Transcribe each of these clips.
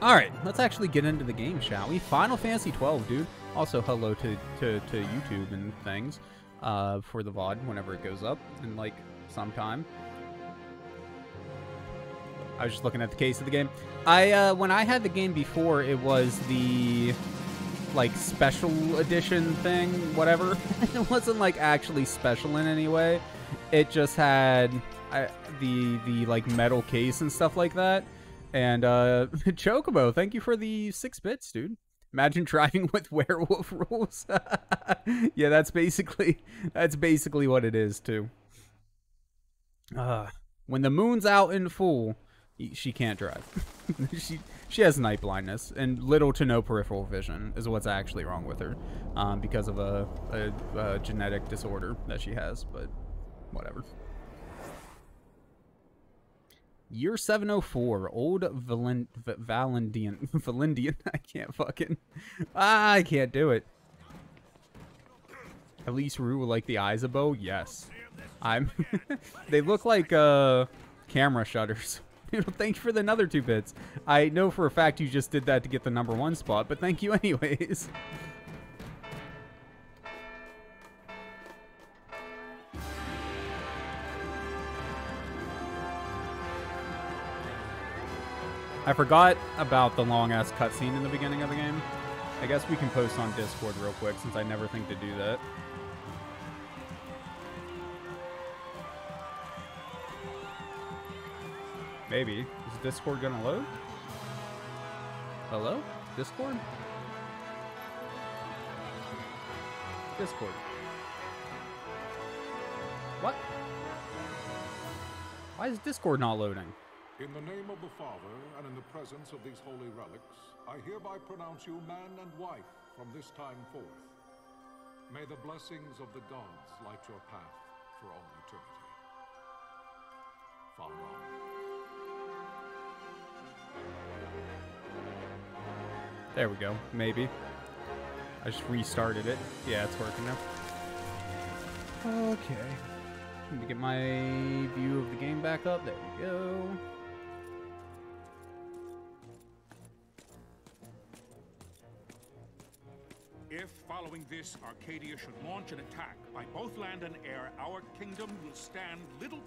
All right, let's actually get into the game, shall we? Final Fantasy 12, dude. Also, hello to YouTube and things for the VOD whenever it goes up in, like, sometime. I was just looking at the case of the game. When I had the game before, it was the, like, special edition thing, whatever. It wasn't, like, actually special in any way. It just had the like, metal case and stuff like that. And, Chocobo, thank you for the 6 bits, dude. Imagine driving with werewolf rules. Yeah, that's basically what it is, too. When the moon's out in full, she can't drive. She has night blindness and little to no peripheral vision is what's actually wrong with her, because of a genetic disorder that she has, but whatever. Year 704, old Valendian. I can't do it. At least Rue will like the eyes of Bo. Yes, they look like camera shutters. Thank you for the another 2 bits. I know for a fact you just did that to get the #1 spot, but thank you anyways. I forgot about the long-ass cutscene in the beginning of the game. I guess we can post on Discord real quick, since I never think to do that. Maybe. Is Discord gonna load? Hello? Discord? Discord. What? Why is Discord not loading? In the name of the Father, and in the presence of these holy relics, I hereby pronounce you man and wife from this time forth. May the blessings of the gods light your path for all eternity. Father on. There we go. Maybe. I just restarted it. Yeah, it's working now. Okay. Let me get my view of the game back up. There we go. If, following this, Arcadia should launch an attack by both land and air, our kingdom will stand little...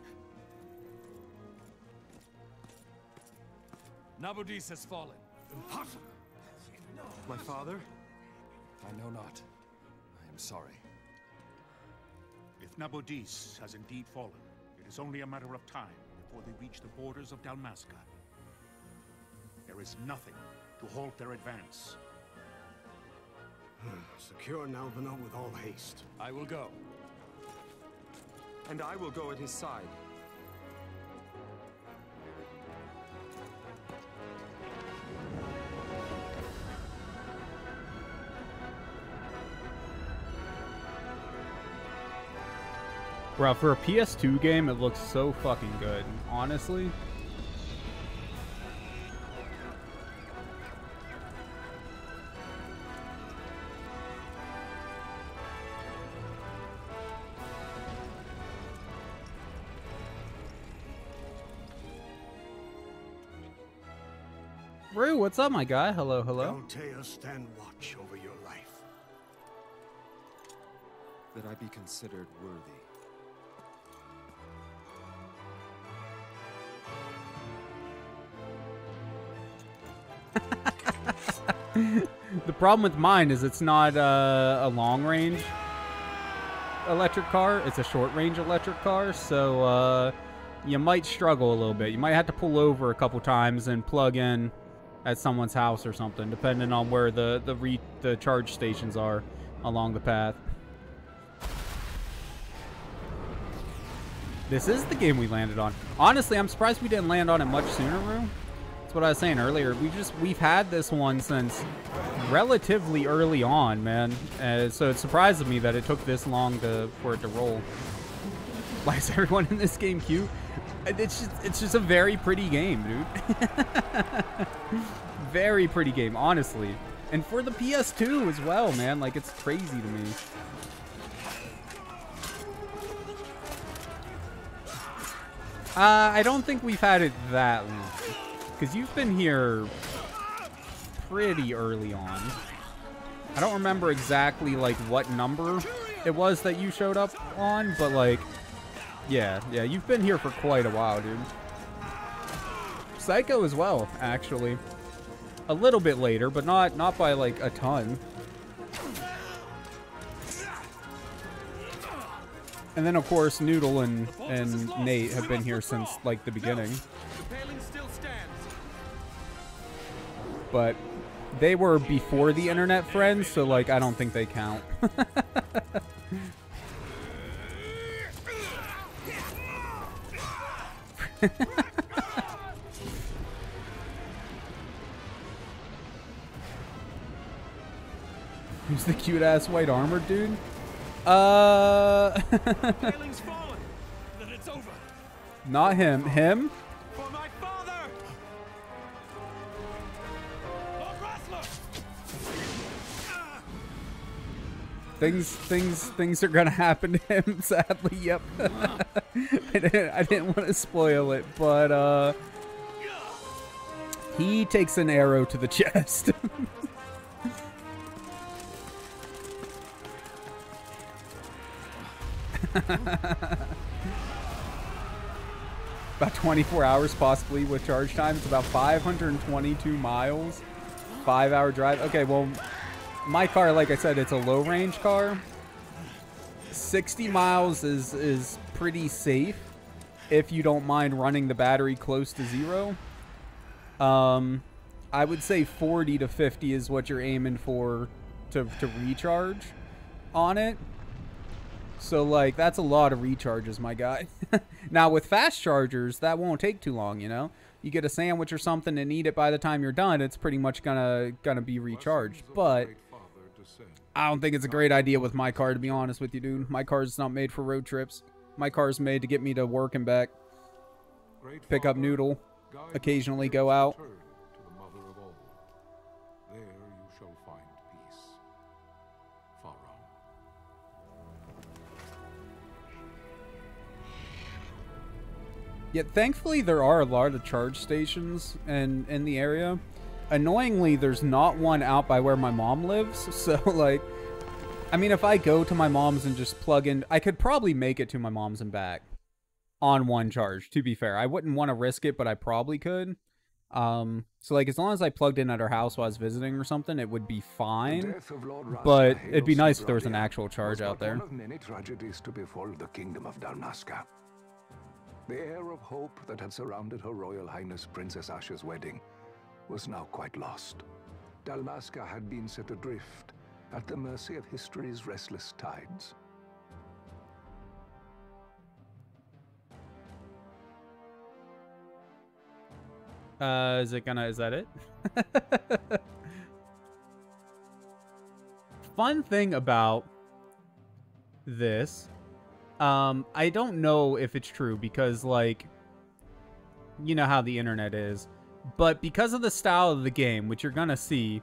Nabudis has fallen. Impossible! My father? I know not. I am sorry. If Nabudis has indeed fallen, it is only a matter of time before they reach the borders of Dalmasca. There is nothing to halt their advance. Secure Nalbina with all haste. I will go. And I will go at his side. Bro, for a PS2 game, it looks so fucking good, honestly. Rue, what's up, my guy? Hello, hello. Altea, stand watch over your life. That I be considered worthy. The problem with mine is it's not a long-range electric car. It's a short-range electric car, so you might struggle a little bit. You might have to pull over a couple times and plug in at someone's house or something, depending on where the charge stations are along the path. This is the game we landed on. Honestly, I'm surprised we didn't land on it much sooner, Rue. That's what I was saying earlier. We've had this one since relatively early on, man. So it surprises me that it took this long for it to roll. Why is everyone in this game cute? It's just a very pretty game, dude. Very pretty game, honestly. And for the PS2 as well, man. Like, it's crazy to me. I don't think we've had it that long. Because you've been here pretty early on. I don't remember exactly, like, what number it was that you showed up on, but, like, yeah, you've been here for quite a while, dude. Psycho as well, actually. A little bit later, but not by, like, a ton. And then, of course, Noodle and Nate have been here since, like, the beginning. But they were before the internet friends, so, like, I don't think they count. Who's the cute-ass white armor dude? Not him. Him? For my father! Things are gonna happen to him, sadly. Yep. I didn't want to spoil it, but he takes an arrow to the chest. About 24 hours possibly with charge time. It's about 522 miles. 5-hour drive. Okay, well, my car, like I said, it's a low range car. 60 miles is pretty safe if you don't mind running the battery close to 0. I would say 40 to 50 is what you're aiming for to recharge on it. So, like, that's a lot of recharges, my guy. Now, with fast chargers, that won't take too long, you know? You get a sandwich or something and eat it by the time you're done, it's pretty much gonna be recharged. But I don't think it's a great idea with my car, to be honest with you, dude. My car's not made for road trips. My car's made to get me to work and back. Pick up Noodle. Occasionally go out. Yet, thankfully, there are a lot of charge stations in the area. Annoyingly, there's not one out by where my mom lives. So, like, I mean, if I go to my mom's and just plug in, I could probably make it to my mom's and back on one charge, to be fair. I wouldn't want to risk it, but I probably could. So, like, as long as I plugged in at her house while I was visiting or something, it would be fine. But it'd be nice if there was an actual charge out there. One of many tragedies to befall the kingdom of Dalmasca. The air of hope that had surrounded Her Royal Highness Princess Asha's wedding was now quite lost. Dalmasca had been set adrift at the mercy of history's restless tides. Is that it? Fun thing about this, I don't know if it's true because, like, you know how the internet is, but because of the style of the game, which you're gonna see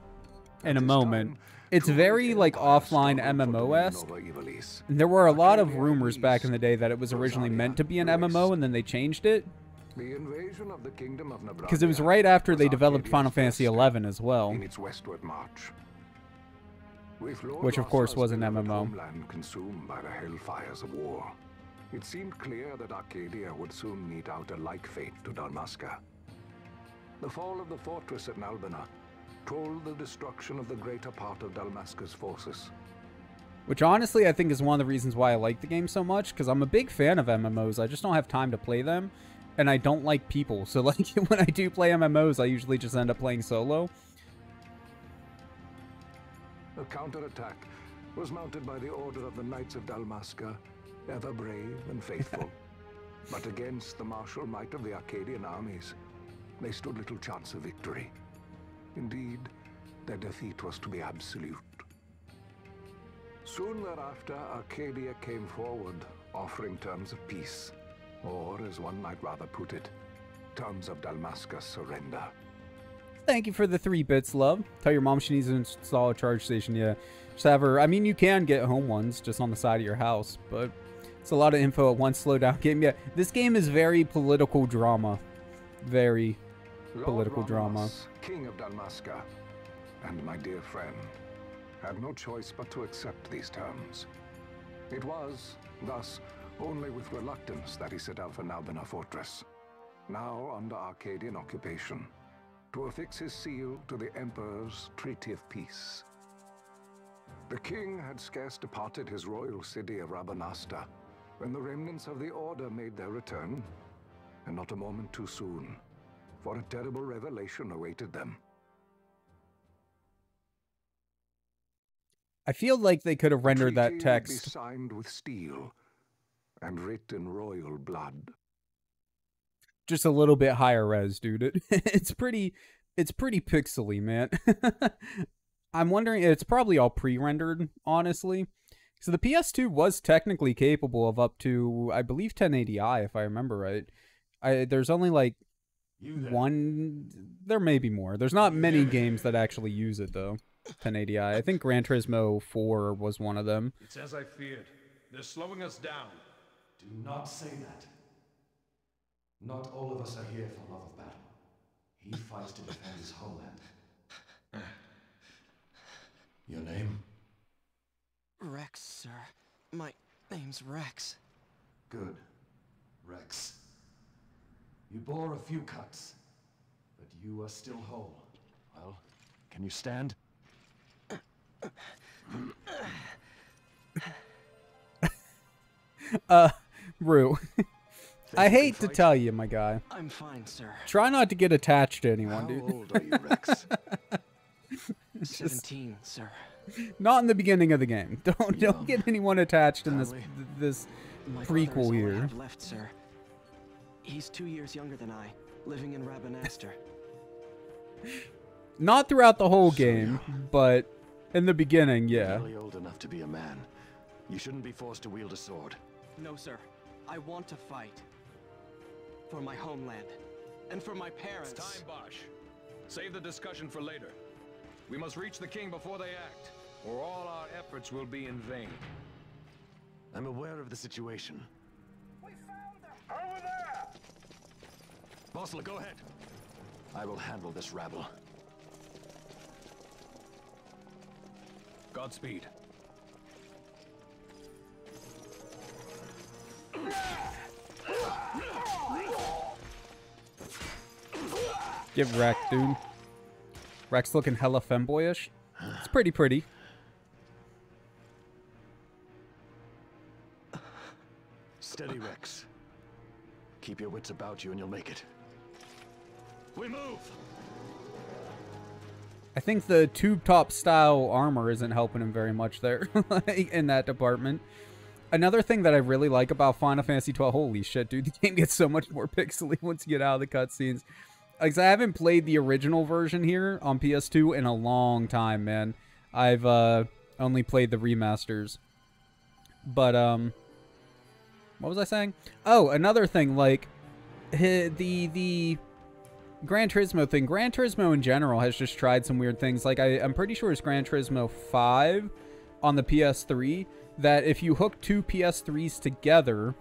in a moment, it's very, like, offline MMO-esque. And there were a lot of rumors back in the day that it was originally meant to be an MMO and then they changed it. Because it was right after they developed Final Fantasy XI as well. Which, of course, was an MMO. Consumed by the hellfires of war. It seemed clear that Arcadia would soon mete out a like fate to Dalmasca. The fall of the fortress at Nalbina told the destruction of the greater part of Dalmasca's forces. Which, honestly, I think is one of the reasons why I like the game so much, because I'm a big fan of MMOs. I just don't have time to play them, and I don't like people. So, like, when I do play MMOs, I usually just end up playing solo. A counterattack was mounted by the order of the Knights of Dalmasca, ever brave and faithful. But against the martial might of the Arcadian armies, they stood little chance of victory. Indeed, their defeat was to be absolute. Soon thereafter, Arcadia came forward, offering terms of peace, or, as one might rather put it, terms of Dalmasca's surrender. Thank you for the 3 bits, love. Tell your mom she needs to install a charge station. Yeah, just have her. I mean, you can get home ones just on the side of your house, but it's a lot of info at one slow down game. Yeah, this game is very political drama. Very political drama. King of Dalmasca, and my dear friend, had no choice but to accept these terms. It was, thus, only with reluctance that he set out for Nalbina Fortress, now under Arcadian occupation, to affix his seal to the Emperor's Treaty of Peace. The king had scarce departed his royal city of Rabanasta when the remnants of the Order made their return, and not a moment too soon, for a terrible revelation awaited them. I feel like they could have rendered that Treaty text would be signed with steel and writ in royal blood. just a little bit higher res, dude. It's pretty pixely, man. I'm wondering, it's probably all pre-rendered, honestly. So the PS2 was technically capable of up to, I believe, 1080i, if I remember right. There's only like one, there may be more. There's not many games that actually use it, though. 1080i. I think Gran Turismo 4 was one of them. It's as I feared. They're slowing us down. Do not say that. Not all of us are here for love of battle. He fights to defend his homeland. Your name? Rex, sir. My name's Rex. Good. Rex. You bore a few cuts, but you are still whole. Well, can you stand? Rue. I hate to tell you, my guy. I'm fine, sir. Try not to get attached to anyone, How dude. old are you, Rex? 17, sir. Not in the beginning of the game. Don't get anyone attached in Family. this My father is prequel all I here. have left, sir. He's 2 years younger than I, living in Rabanasta. Not throughout the whole game, but in the beginning, yeah. Barely old enough to be a man. You shouldn't be forced to wield a sword. No, sir. I want to fight. For my homeland. And for my parents. It's time, Bosch. Save the discussion for later. We must reach the king before they act, or all our efforts will be in vain. I'm aware of the situation. We found them! Over there! Bossler, go ahead. I will handle this rabble. Godspeed. Get wrecked, dude. Rex looking hella femboyish. It's pretty. Steady, Rex. Keep your wits about you and you'll make it. We move! I think the tube top style armor isn't helping him very much there in that department. Another thing that I really like about Final Fantasy XII, holy shit, dude, the game gets so much more pixely once you get out of the cutscenes. Like, I haven't played the original version here on PS2 in a long time, man. I've only played the remasters. But, what was I saying? Oh, another thing, like, the Gran Turismo thing. Gran Turismo in general has just tried some weird things. Like, I'm pretty sure it's Gran Turismo 5 on the PS3, that if you hook two PS3s together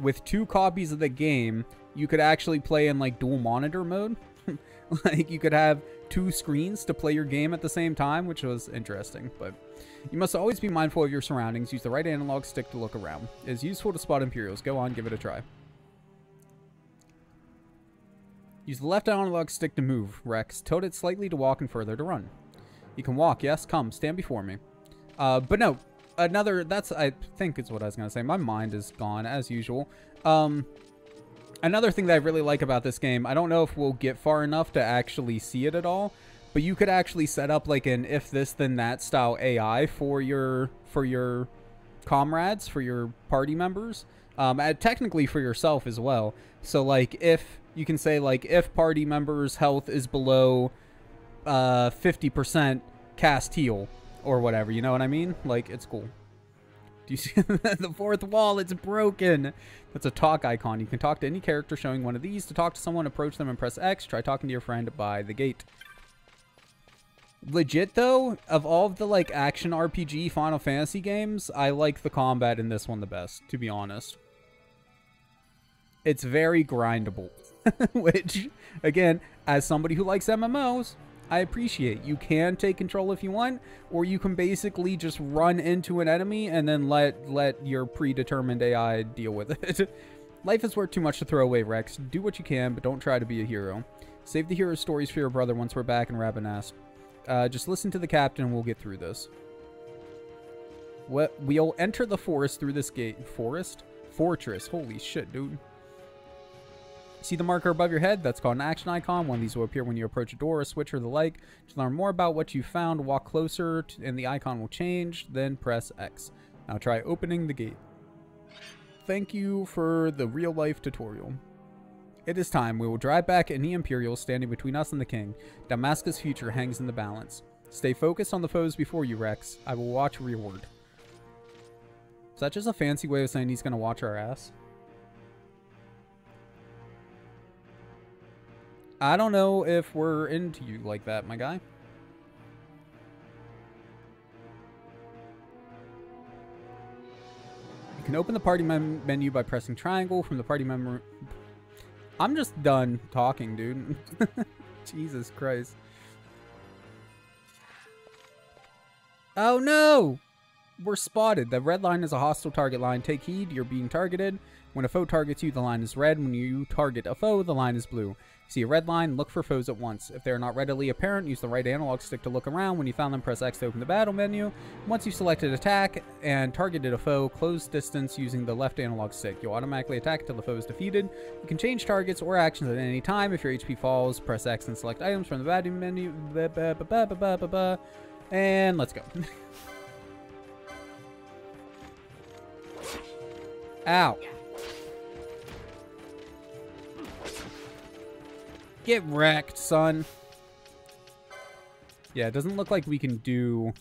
with two copies of the game, you could actually play in, like, dual monitor mode. Like, you could have two screens to play your game at the same time, which was interesting. But you must always be mindful of your surroundings. Use the right analog stick to look around. It is useful to spot Imperials. Go on, give it a try. Use the left analog stick to move, Rex. Tilt it slightly to walk and further to run. You can walk, yes? Come, stand before me. But no, I think is what I was going to say. My mind is gone, as usual. Another thing that I really like about this game, I don't know if we'll get far enough to actually see it at all, but you could actually set up like an if this then that style AI for your comrades, for your party members, and technically for yourself as well. So like if you can say like if party members' health is below 50%, cast heal or whatever, you know what I mean? Like, it's cool. Do you see the fourth wall? It's broken. That's a talk icon. You can talk to any character showing one of these. To talk to someone, approach them and press X. Try talking to your friend by the gate. Legit, though, of all of the, like, action RPG Final Fantasy games, I like the combat in this one the best, to be honest. It's very grindable. Which, again, as somebody who likes MMOs, I appreciate. You can take control if you want, or you can basically just run into an enemy and then let your predetermined AI deal with it. Life is worth too much to throw away, Rex. Do what you can, but don't try to be a hero. Save the hero stories for your brother once we're back in Rabanastre. Just listen to the captain and we'll get through this. We'll enter the forest through this gate. Forest? Fortress. Holy shit, dude. See the marker above your head? That's called an action icon. One of these will appear when you approach a door, a switch, or the like. To learn more about what you found, walk closer and the icon will change. Then press X. Now try opening the gate. Thank you for the real-life tutorial. It is time. We will drive back any Imperials standing between us and the King. Dalmasca's future hangs in the balance. Stay focused on the foes before you, Rex. I will watch reward. Is that just a fancy way of saying he's going to watch our ass? I don't know if we're into you like that, my guy. You can open the party menu by pressing triangle from the party menu. I'm just done talking, dude. Jesus Christ. Oh no! We're spotted. The red line is a hostile target line. Take heed, you're being targeted. When a foe targets you, the line is red. When you target a foe, the line is blue. See a red line, look for foes at once. If they are not readily apparent, use the right analog stick to look around. When you found them, press X to open the battle menu. Once you've selected attack and targeted a foe, close distance using the left analog stick. You'll automatically attack until the foe is defeated. You can change targets or actions at any time. If your HP falls, press X and select items from the battle menu. And let's go. Ow. Get wrecked, son. Yeah, it doesn't look like we can do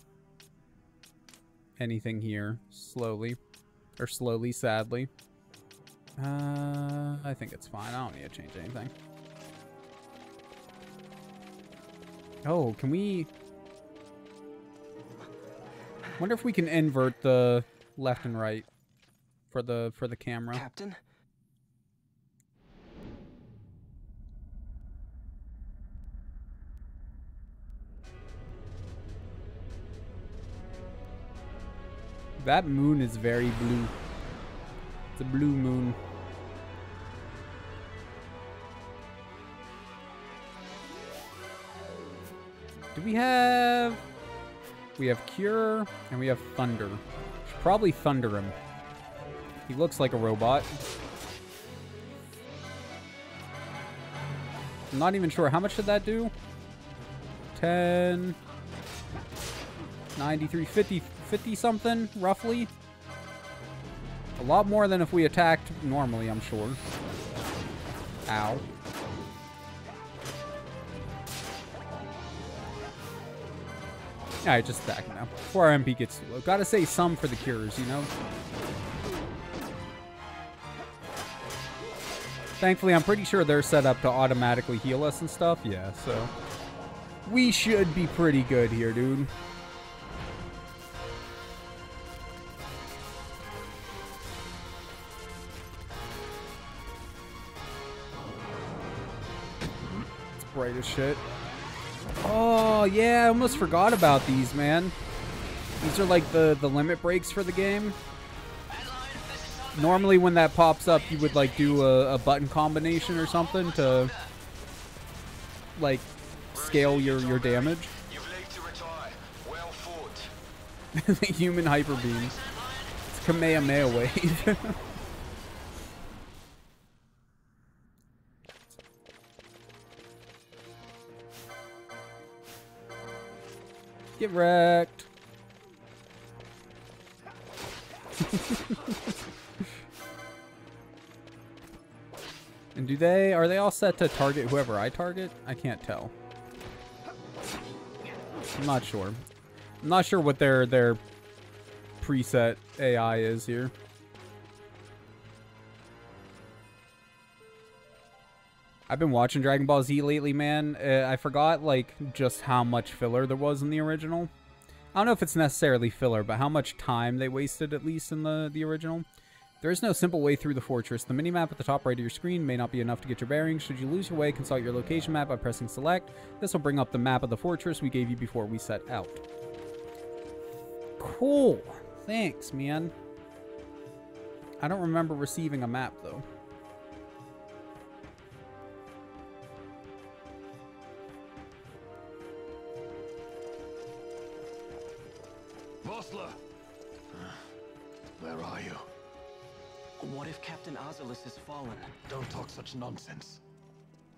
anything here. Slowly. Or slowly, sadly. I think it's fine. I don't need to change anything. Oh, can we... wonder if we can invert the left and right for the camera. Captain? That moon is very blue. It's a blue moon. Do we have... we have Cure and we have Thunder. Should probably Thunder him. He looks like a robot. I'm not even sure. How much did that do? 10... 93, 50 something, roughly. A lot more than if we attacked normally, I'm sure. Ow. Alright, just attack now. Before our MP gets too low. Gotta say some for the cures, you know? Thankfully, I'm pretty sure they're set up to automatically heal us and stuff. Yeah, so... we should be pretty good here, dude. Bright as shit. Oh, yeah, I almost forgot about these, man. These are like the limit breaks for the game. Normally when that pops up, you would like do a button combination or something to like scale your damage. The human hyper beam. It's Kamehameha wave. Get wrecked. And are they all set to target whoever I target? I can't tell. I'm not sure. I'm not sure what their preset AI is here. I've been watching Dragon Ball Z lately, man. I forgot, like, just how much filler there was in the original. I don't know if it's necessarily filler, but how much time they wasted, at least, in the original. There is no simple way through the fortress. The minimap at the top right of your screen may not be enough to get your bearings. Should you lose your way, consult your location map by pressing select. This will bring up the map of the fortress we gave you before we set out. Cool. Thanks, man. I don't remember receiving a map, though. Vossler! Where are you? What if Captain Oculus has fallen? Don't talk such nonsense.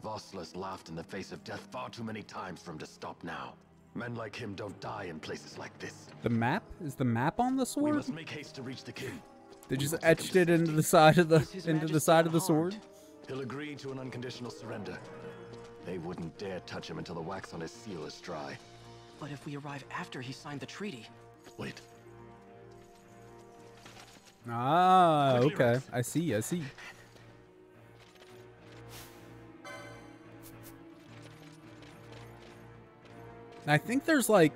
Vossler's laughed in the face of death far too many times for him to stop now. Men like him don't die in places like this. The map? Is the map on the sword? We must make haste to reach the king. They just etched it into the side of the sword. He'll agree to an unconditional surrender. They wouldn't dare touch him until the wax on his seal is dry. But if we arrive after he signed the treaty... Wait. Ah, okay. I see. I think there's like,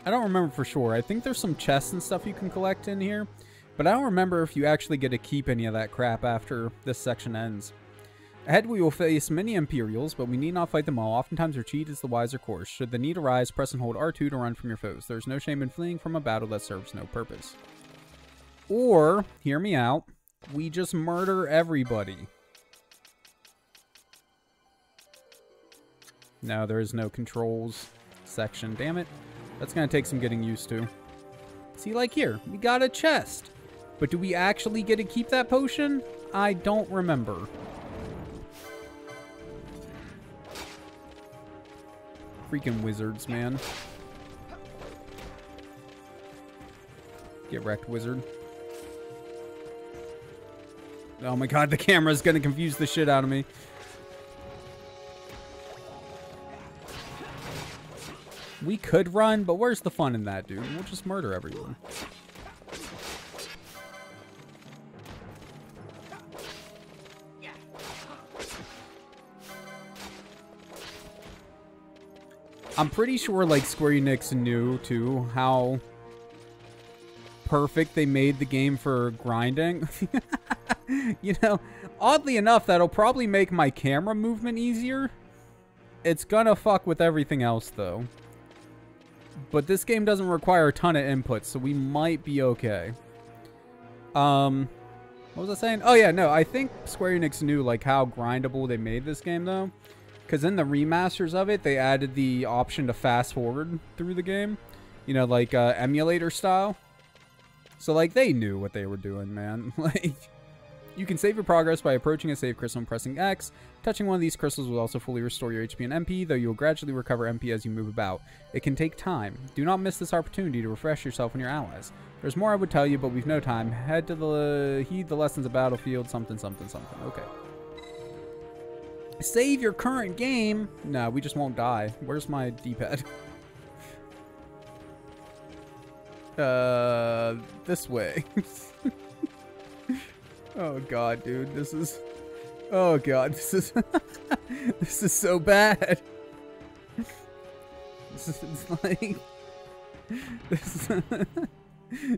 I don't remember for sure. I think there's some chests and stuff you can collect in here, but I don't remember if you actually get to keep any of that crap after this section ends. Ahead we will face many Imperials, but we need not fight them all. Oftentimes retreat is the wiser course. Should the need arise, press and hold R2 to run from your foes. There is no shame in fleeing from a battle that serves no purpose. Or, hear me out, we just murder everybody. No, there is no controls section. Damn it. That's going to take some getting used to. See, like here, we got a chest. But do we actually get to keep that potion? I don't remember. Freaking wizards, man. Get wrecked, wizard. Oh my god, the camera's gonna confuse the shit out of me. We could run, but where's the fun in that, dude? We'll just murder everyone. I'm pretty sure, like, Square Enix knew, too, how perfect they made the game for grinding. You know, oddly enough, that'll probably make my camera movement easier. It's gonna fuck with everything else, though. But this game doesn't require a ton of input, so we might be okay. What was I saying? Oh, yeah, no, I think Square Enix knew, like, how grindable they made this game, though. Because in the remasters of it, they added the option to fast forward through the game. You know, like, emulator style. So, like, they knew what they were doing, man. Like, you can save your progress by approaching a save crystal and pressing X. Touching one of these crystals will also fully restore your HP and MP, though you'll gradually recover MP as you move about. It can take time. Do not miss this opportunity to refresh yourself and your allies. There's more I would tell you, but we've no time. Heed the lessons of Battlefield, something, something, something. Okay. Save your current game? No, we just won't die. Where's my D-pad? This way. Oh god, dude, this is... Oh god, this is... This is so bad. This is like... This is...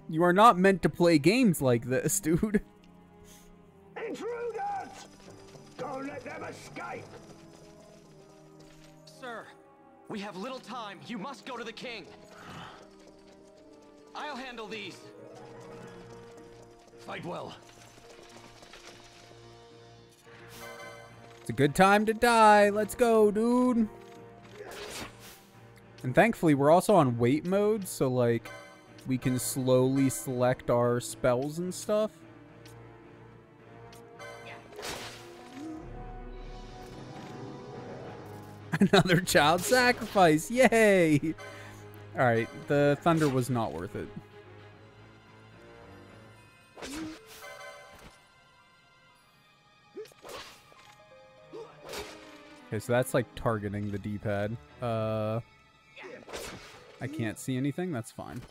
You are not meant to play games like this, dude. Intruders! Don't let them escape! Sir, we have little time. You must go to the king. I'll handle these. Fight well. It's a good time to die. Let's go, dude. And thankfully, we're also on wait mode, so, like, we can slowly select our spells and stuff. Another child sacrifice. Yay! Alright, the thunder was not worth it. Okay, so that's like targeting the D-pad. I can't see anything. That's fine.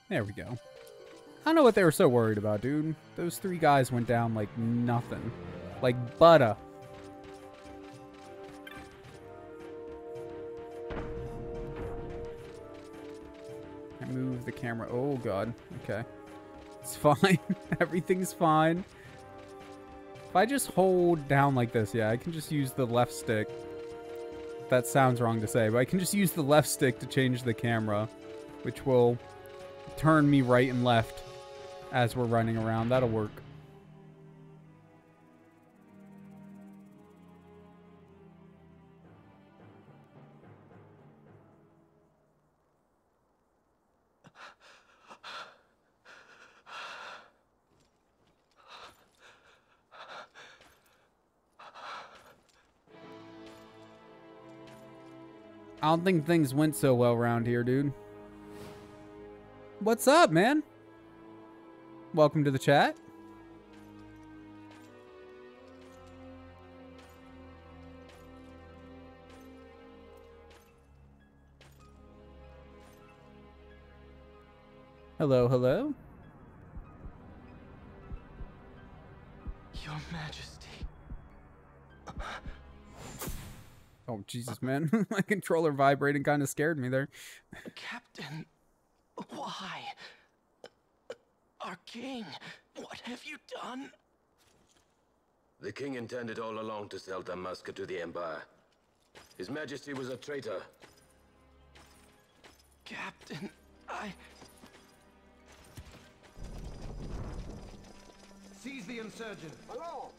There we go. I don't know what they were so worried about, dude. Those 3 guys went down like nothing. Like butter. I move the camera. Oh, God. Okay. It's fine. Everything's fine. If I just hold down like this, yeah, I can just use the left stick. That sounds wrong to say, but I can just use the left stick to change the camera, which will turn me right and left as we're running around. That'll work. I don't think things went so well around here, dude. What's up, man? Welcome to the chat. Hello, hello. Your Majesty. Oh, Jesus, man. My controller vibrating kind of scared me there. Captain, why? Our king, what have you done? The king intended all along to sell Dalmasca to the Empire. His Majesty was a traitor. Captain, Seize the insurgent. Hello.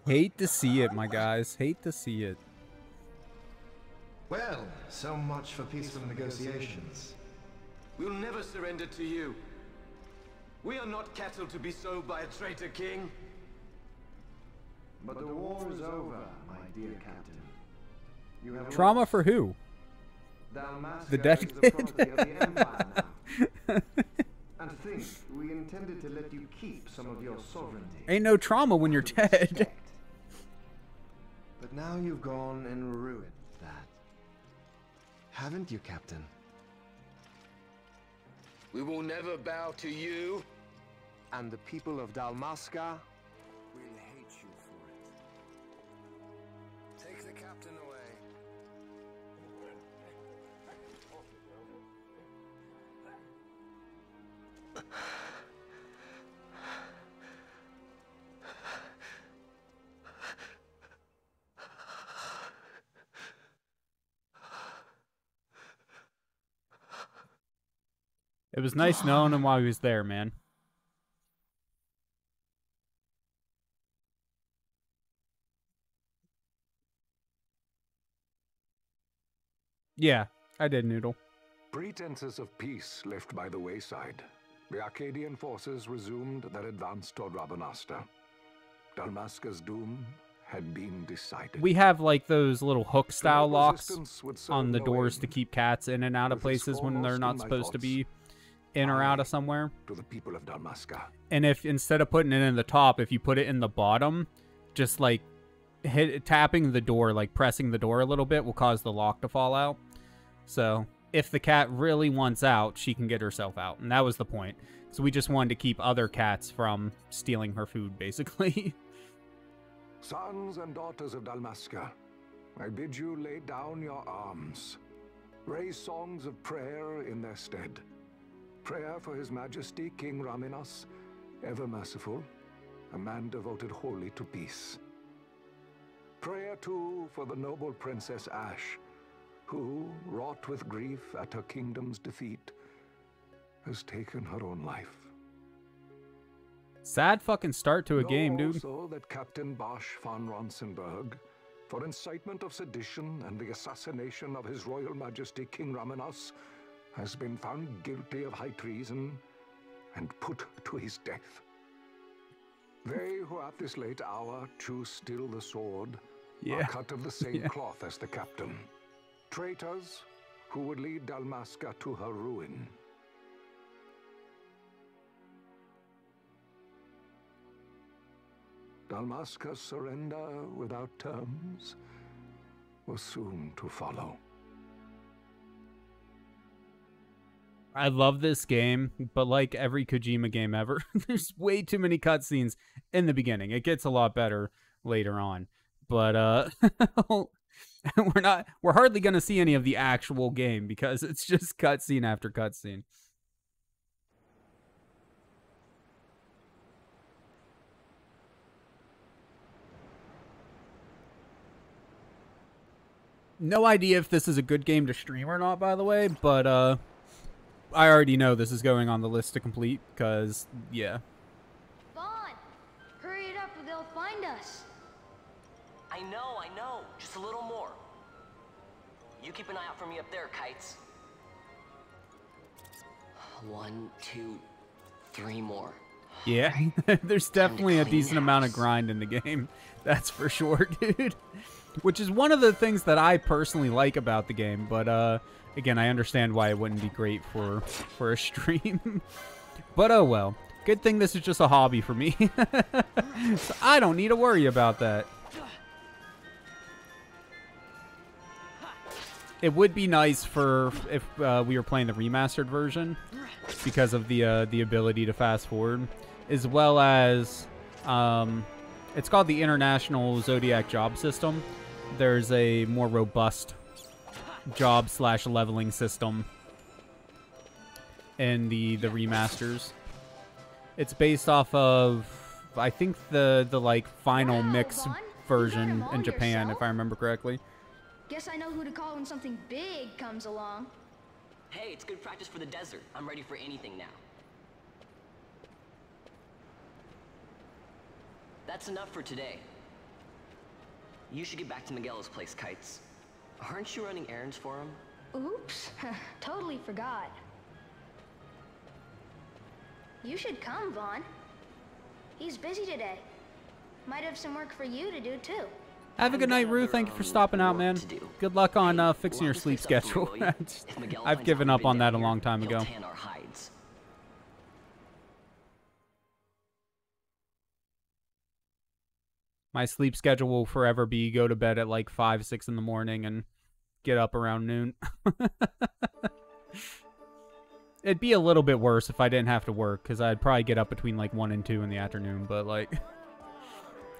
Hate to see it, my guys. Hate to see it. Well, so much for peaceful negotiations. We'll never surrender to you. We are not cattle to be sold by a traitor king. But the war is over, my dear captain. You have Trauma for who? Dalmasca The dead is the kid? property of the Empire now. And think, we intended to let you keep some of your sovereignty. Ain't no trauma when you're dead. But now you've gone and ruined that. Haven't you, Captain? We will never bow to you. And the people of Dalmasca will hate you for it. Take the captain away. It was nice knowing him while he was there, man. Yeah, I did, Noodle. Pretenses of peace left by the wayside, the Arcadian forces resumed their advance toward Rabanasta. Dalmasca's doom had been decided. We have like those little hook style locks Resistance would serve on the no doors end. to keep cats in and out of With this places when they're foremost not in my supposed to thoughts, be in or out of somewhere. To the people of Dalmasca. And if instead of putting it in the top, if you put it in the bottom, just like tapping the door, like pressing the door a little bit will cause the lock to fall out. So if the cat really wants out, she can get herself out. And that was the point. So we just wanted to keep other cats from stealing her food, basically. Sons and daughters of Dalmasca, I bid you lay down your arms. Raise songs of prayer in their stead. Prayer for His Majesty King Raminas, ever merciful, a man devoted wholly to peace. Prayer too for the noble Princess Ash, who, wrought with grief at her kingdom's defeat, has taken her own life. Sad fucking start to a Know game, dude. also that Captain Bosch von Ronsenberg, for incitement of sedition and the assassination of His Royal Majesty King Raminas, has been found guilty of high treason and put to his death. They who at this late hour choose still the sword are cut of the same cloth as the captain. Traitors who would lead Dalmasca to her ruin. Dalmasca's surrender without terms was soon to follow. I love this game, but like every Kojima game ever, there's way too many cutscenes in the beginning. It gets a lot better later on. But we're hardly gonna see any of the actual game because it's just cutscene after cutscene. No idea if this is a good game to stream or not, by the way, but I already know this is going on the list to complete, because, yeah. Vaughn! Hurry it up or they'll find us. I know. Just a little more. You keep an eye out for me up there, Kites. 1, 2, 3 more. Yeah, there's definitely a decent amount of grind in the game. That's for sure, dude. Which is one of the things that I personally like about the game, but again, I understand why it wouldn't be great for a stream. But oh well. Good thing this is just a hobby for me. So I don't need to worry about that. It would be nice for if we were playing the remastered version because of the ability to fast forward, as well as it's called the International Zodiac Job System. There's a more robust job/leveling system in the remasters. It's based off of, I think, the like final mix version in Japan, if I remember correctly. Guess I know who to call when something big comes along. Hey, it's good practice for the desert. I'm ready for anything now. That's enough for today. You should get back to Miguel's place, Kites. Aren't you running errands for him? Oops, totally forgot. You should come, Vaughn. He's busy today. Might have some work for you to do, too. Have a good night, Rue. Thank you for stopping out, man. Good luck on fixing your sleep schedule. I've given up on that a long time ago. My sleep schedule will forever be go to bed at like 5, 6 in the morning and get up around noon. It'd be a little bit worse if I didn't have to work, because I'd probably get up between like 1 and 2 in the afternoon, but like...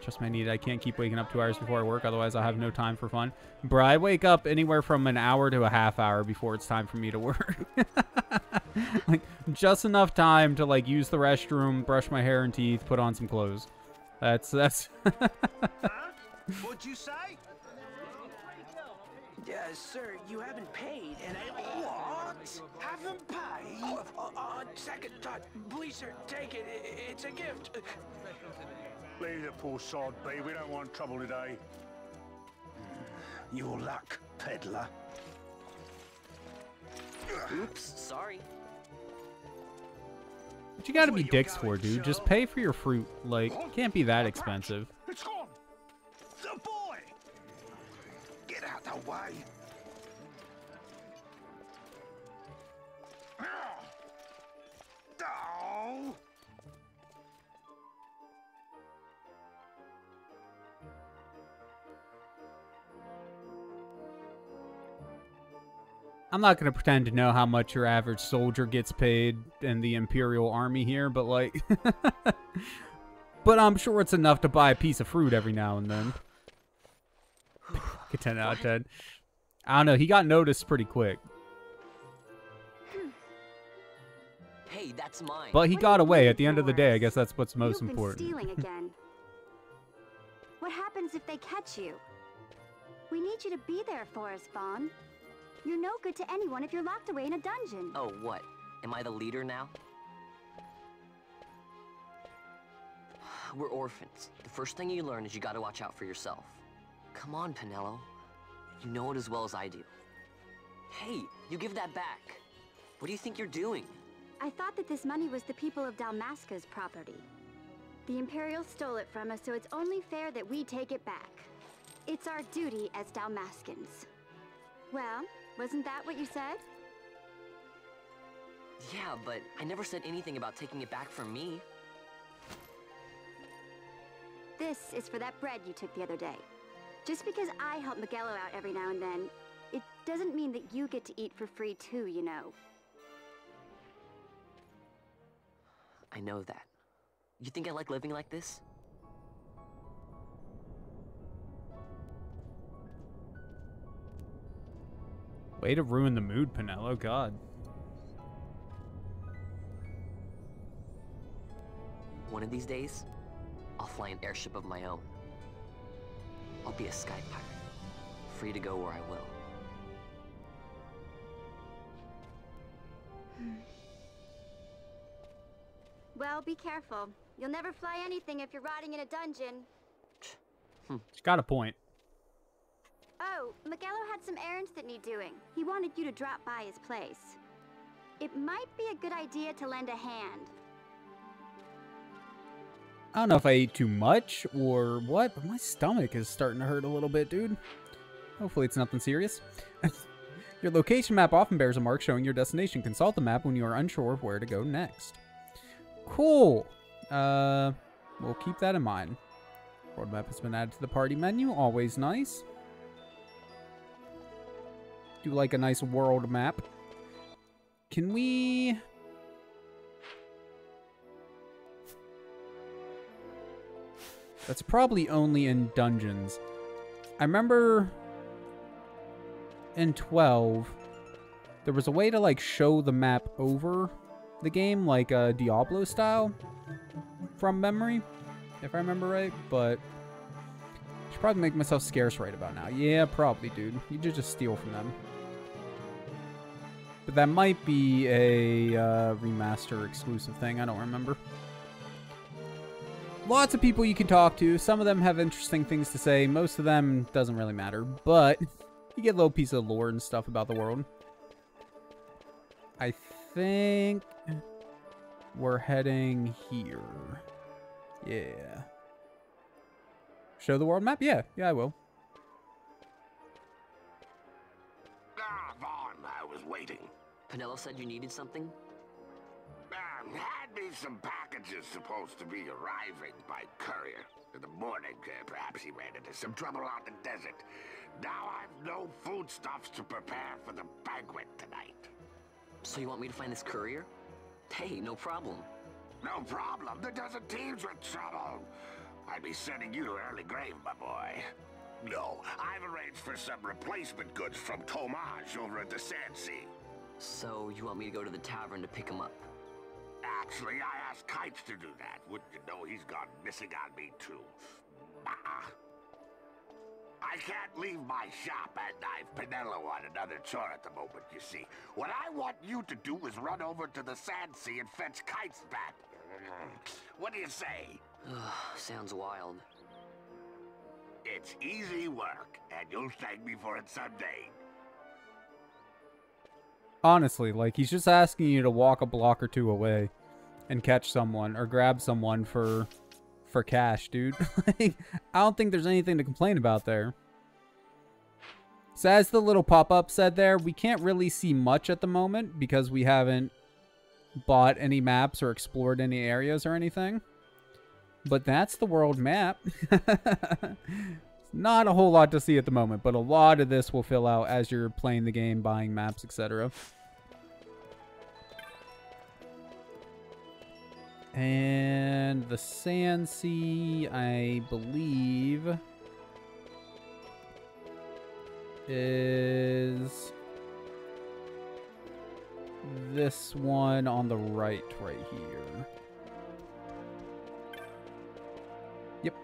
Just my need. I can't keep waking up 2 hours before I work, otherwise I'll have no time for fun. Bro, I wake up anywhere from an hour to a half hour before it's time for me to work. Like, just enough time to, like, use the restroom, brush my hair and teeth, put on some clothes. That's... Huh? What'd you say? Sir, you haven't paid, and I... What? Haven't paid? On second thought, please, sir, take it. It's a gift. Leave the poor sod be. We don't want trouble today. Your luck, peddler. Oops, sorry. What you gotta be dicks for, dude? Just pay for your fruit. Like, can't be that expensive. It's gone. The boy. Get out the way. Oh. I'm not going to pretend to know how much your average soldier gets paid in the Imperial Army here, but like... but I'm sure it's enough to buy a piece of fruit every now and then. Get 10 out of 10. I don't know, he got noticed pretty quick. Hey, that's mine. But he got away. At the end of the day, I guess that's what's most important. Stealing again. What happens if they catch you? We need you to be there for us, Vaughn. You're no good to anyone if you're locked away in a dungeon. Oh, what? Am I the leader now? We're orphans. The first thing you learn is you gotta watch out for yourself. Come on, Pinello. You know it as well as I do. Hey, you give that back. What do you think you're doing? I thought that this money was the people of Dalmasca's property. The Imperials stole it from us, so it's only fair that we take it back. It's our duty as Dalmascans. Well, wasn't that what you said? Yeah, but I never said anything about taking it back from me. This is for that bread you took the other day. Just because I help Miguelo out every now and then, it doesn't mean that you get to eat for free too, you know. I know that. You think I like living like this? Way to ruin the mood, Pinello. God. One of these days, I'll fly an airship of my own. I'll be a sky pirate, free to go where I will. Well, be careful. You'll never fly anything if you're rotting in a dungeon. She's got a point. Oh, Miguelo had some errands that need doing. He wanted you to drop by his place. It might be a good idea to lend a hand. I don't know if I ate too much or what, but my stomach is starting to hurt a little bit, dude. Hopefully it's nothing serious. Your location map often bears a mark showing your destination. Consult the map when you are unsure of where to go next. Cool. We'll keep that in mind. World map has been added to the party menu. Always nice. Do like a nice world map. Can we... That's probably only in dungeons. I remember in 12, there was a way to like show the map over the game, like a Diablo style, from memory, if I remember right, but I should probably make myself scarce right about now. Yeah, probably, dude. You just steal from them. But that might be a remaster exclusive thing. I don't remember. Lots of people you can talk to. Some of them have interesting things to say. Most of them doesn't really matter. But you get a little piece of lore and stuff about the world. I think we're heading here. Yeah. Show the world map? Yeah. Yeah, I will. Ah, Vaughn, I was waiting. Penelo said you needed something? Had me some packages supposed to be arriving by courier. In the morning, perhaps he ran into some trouble out in the desert. Now I've no foodstuffs to prepare for the banquet tonight. So you want me to find this courier? Hey, no problem. No problem. The desert teems with trouble. I'd be sending you to early grave, my boy. No, I've arranged for some replacement goods from Tomage over at the Sand Sea. So you want me to go to the tavern to pick him up? Actually, I asked Kites to do that. Wouldn't you know he's gone missing on me, too. I can't leave my shop, and I've Penelo on another chore at the moment, you see. What I want you to do is run over to the Sand Sea and fetch Kites back. What do you say? Sounds wild. It's easy work, and you'll thank me for it someday. Honestly, like, he's just asking you to walk a block or two away and catch someone or grab someone for cash, dude. Like, I don't think there's anything to complain about there. So as the little pop-up said there, we can't really see much at the moment because we haven't bought any maps or explored any areas or anything. But that's the world map. Not a whole lot to see at the moment, but a lot of this will fill out as you're playing the game, buying maps, etc. And the Sand Sea, I believe, is this one on the right here. Yep.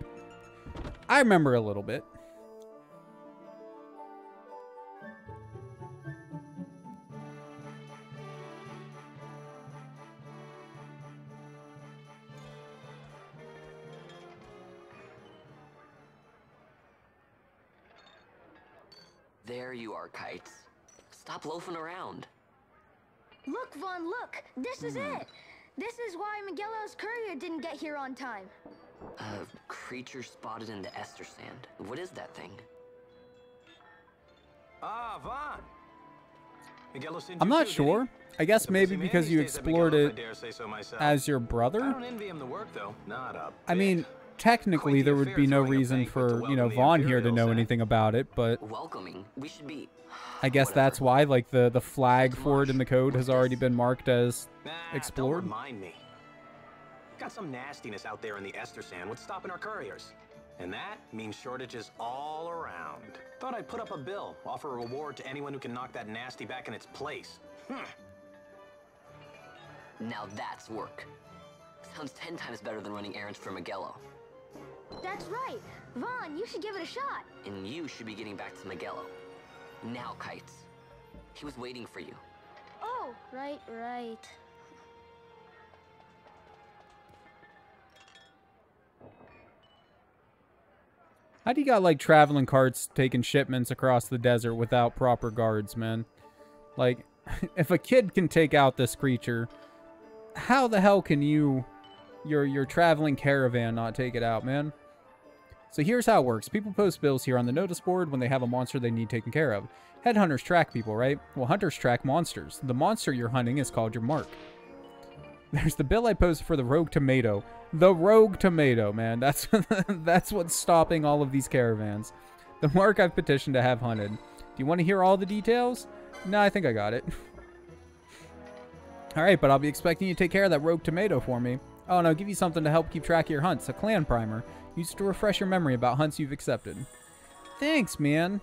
I remember a little bit. There you are, Kites. Stop loafing around. Look, Vaughn, look! This is it! This is why Miguelo's courier didn't get here on time. Creature spotted in the Ester Sand. What is that thing? Ah, Vaughn. Miguelo sent I'm you not too, sure. I guess maybe because you explored it as your brother. I don't envy him the work, though. Not a I mean, technically there would be no reason for, you know, Vaughn here to know anything about it, but welcoming. We should be. I guess that's why, like, the flag for it in the code has already been marked as explored. Don't remind me. Got some nastiness out there in the Ester Sand. What's stopping our couriers? And that means shortages all around. Thought I'd put up a bill, offer a reward to anyone who can knock that nasty back in its place. Now that's work. Sounds 10 times better than running errands for Miguelo. That's right. Vaughn, you should give it a shot. And you should be getting back to Magello. Now, Kites. He was waiting for you. Oh, right. How do you got, like, traveling carts taking shipments across the desert without proper guards, man? Like, if a kid can take out this creature, how the hell can your traveling caravan not take it out, man? So here's how it works. People post bills here on the notice board when they have a monster they need taken care of. Headhunters track people, right? Well, hunters track monsters. The monster you're hunting is called your mark. There's the bill I posted for the rogue tomato. The rogue tomato, man. That's that's what's stopping all of these caravans. The mark I've petitioned to have hunted. Do you want to hear all the details? No, I think I got it. Alright, but I'll be expecting you to take care of that rogue tomato for me. Oh, and I'll give you something to help keep track of your hunts. A clan primer. Used to refresh your memory about hunts you've accepted. Thanks, man.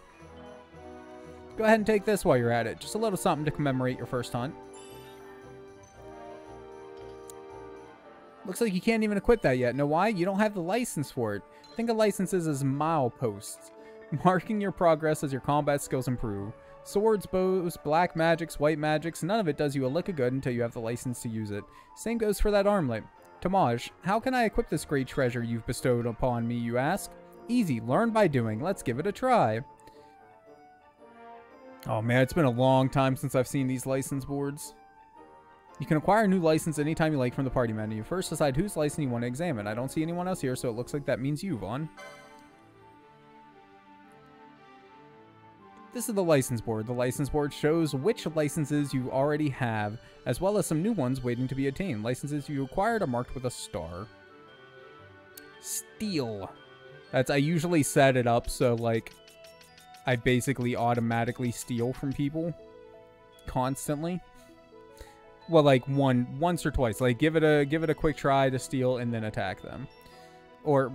Go ahead and take this while you're at it. Just a little something to commemorate your first hunt. Looks like you can't even equip that yet. Know why? You don't have the license for it. Think of licenses as mileposts, marking your progress as your combat skills improve. Swords, bows, black magics, white magics, none of it does you a lick of good until you have the license to use it. Same goes for that armlet. Tamaj, how can I equip this great treasure you've bestowed upon me, you ask? Easy, learn by doing. Let's give it a try. Oh man, it's been a long time since I've seen these license boards. You can acquire a new license anytime you like from the party menu. First, decide whose license you want to examine. I don't see anyone else here, so it looks like that means you, Vaughn. This is the license board. The license board shows which licenses you already have, as well as some new ones waiting to be attained. Licenses you acquired are marked with a star. Steal. I usually set it up so, like, I basically automatically steal from people constantly. Well, like once or twice. Like give it a quick try to steal and then attack them. Or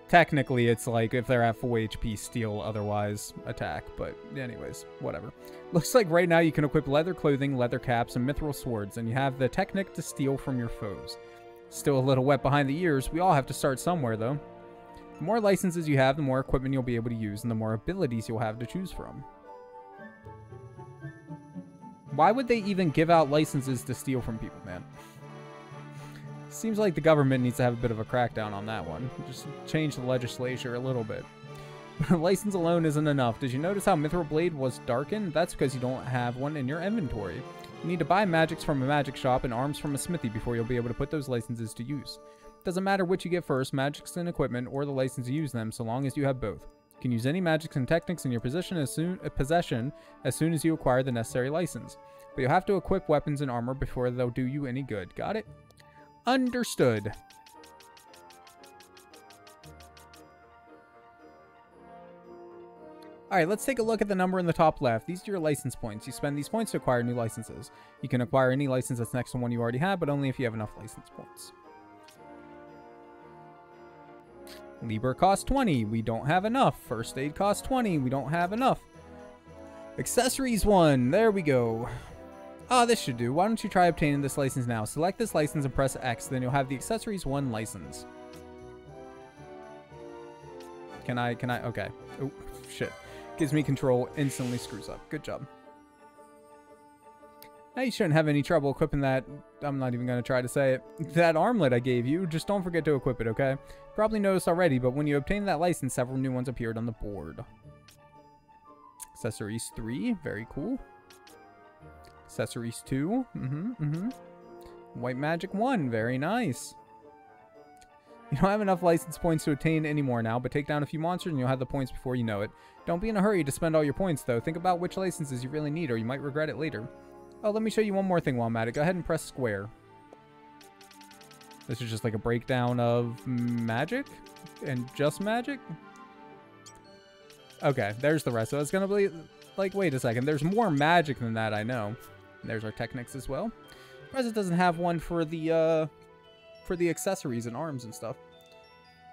technically it's like if they're at full HP, steal, otherwise attack. But anyways, whatever. Looks like right now you can equip leather clothing, leather caps, and mithril swords, and you have the technique to steal from your foes. Still a little wet behind the ears. We all have to start somewhere though. The more licenses you have, the more equipment you'll be able to use, and the more abilities you'll have to choose from. Why would they even give out licenses to steal from people, man? Seems like the government needs to have a bit of a crackdown on that one. Just change the legislature a little bit. But a license alone isn't enough. Did you notice how Mithril Blade was darkened? That's because you don't have one in your inventory. You need to buy magics from a magic shop and arms from a smithy before you'll be able to put those licenses to use. Doesn't matter which you get first, magics and equipment, or the license to use them, so long as you have both. You can use any magics and techniques in your possession as soon as you acquire the necessary license. But you'll have to equip weapons and armor before they'll do you any good. Got it? Understood. Alright, let's take a look at the number in the top left. These are your license points. You spend these points to acquire new licenses. You can acquire any license that's next to one you already have, but only if you have enough license points. Liber costs 20. We don't have enough. First aid costs 20. We don't have enough. Accessories 1. There we go. Oh, this should do. Why don't you try obtaining this license now? Select this license and press X, then you'll have the Accessories 1 license. Can I? Okay. Oh, shit. Gives me control, instantly screws up. Good job. Now you shouldn't have any trouble equipping that, I'm not even going to try to say it, that armlet I gave you. Just don't forget to equip it, okay? Probably noticed already, but when you obtain that license, several new ones appeared on the board. Accessories 3, very cool. Accessories 2, White Magic 1, very nice. You don't have enough license points to attain anymore now, but take down a few monsters and you'll have the points before you know it. Don't be in a hurry to spend all your points, though. Think about which licenses you really need, or you might regret it later. Oh, let me show you one more thing while I'm at it. Go ahead and press square. This is just like a breakdown of magic and just magic. Okay, there's the rest. So it's going to be like, wait a second. There's more magic than that, I know. And there's our techniques as well. Present doesn't have one for the accessories and arms and stuff.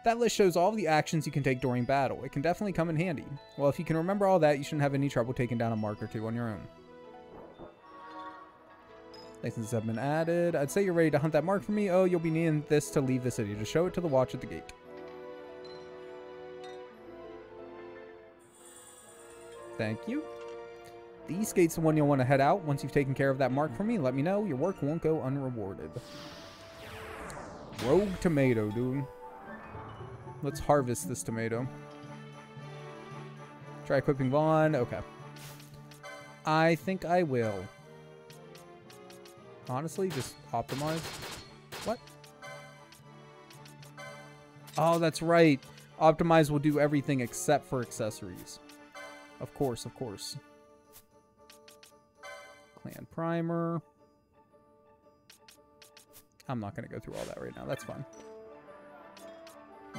That list shows all the actions you can take during battle. It can definitely come in handy. Well, if you can remember all that, you shouldn't have any trouble taking down a mark or two on your own. Licenses have been added. I'd say you're ready to hunt that mark for me. Oh, you'll be needing this to leave the city. Just show it to the watch at the gate. Thank you. The East Gate's the one you'll want to head out. Once you've taken care of that mark for me, let me know. Your work won't go unrewarded. Rogue tomato, dude. Let's harvest this tomato. Try equipping Vaughn. Okay. I think I will. Honestly, just optimize. What? Oh, that's right. Optimize will do everything except for accessories. Of course, of course. Clan primer. I'm not going to go through all that right now. That's fine.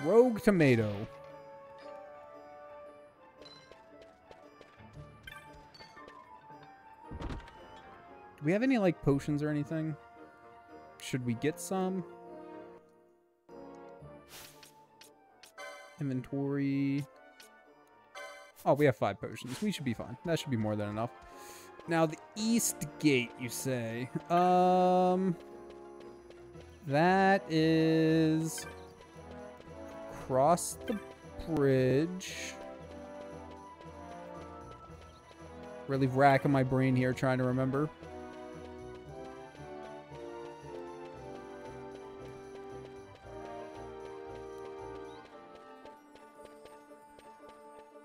Rogue tomato. Do we have any, like, potions or anything? Should we get some? Inventory. Oh, we have 5 potions. We should be fine. That should be more than enough. Now, the East Gate, you say. That is... across the bridge. Really racking my brain here trying to remember.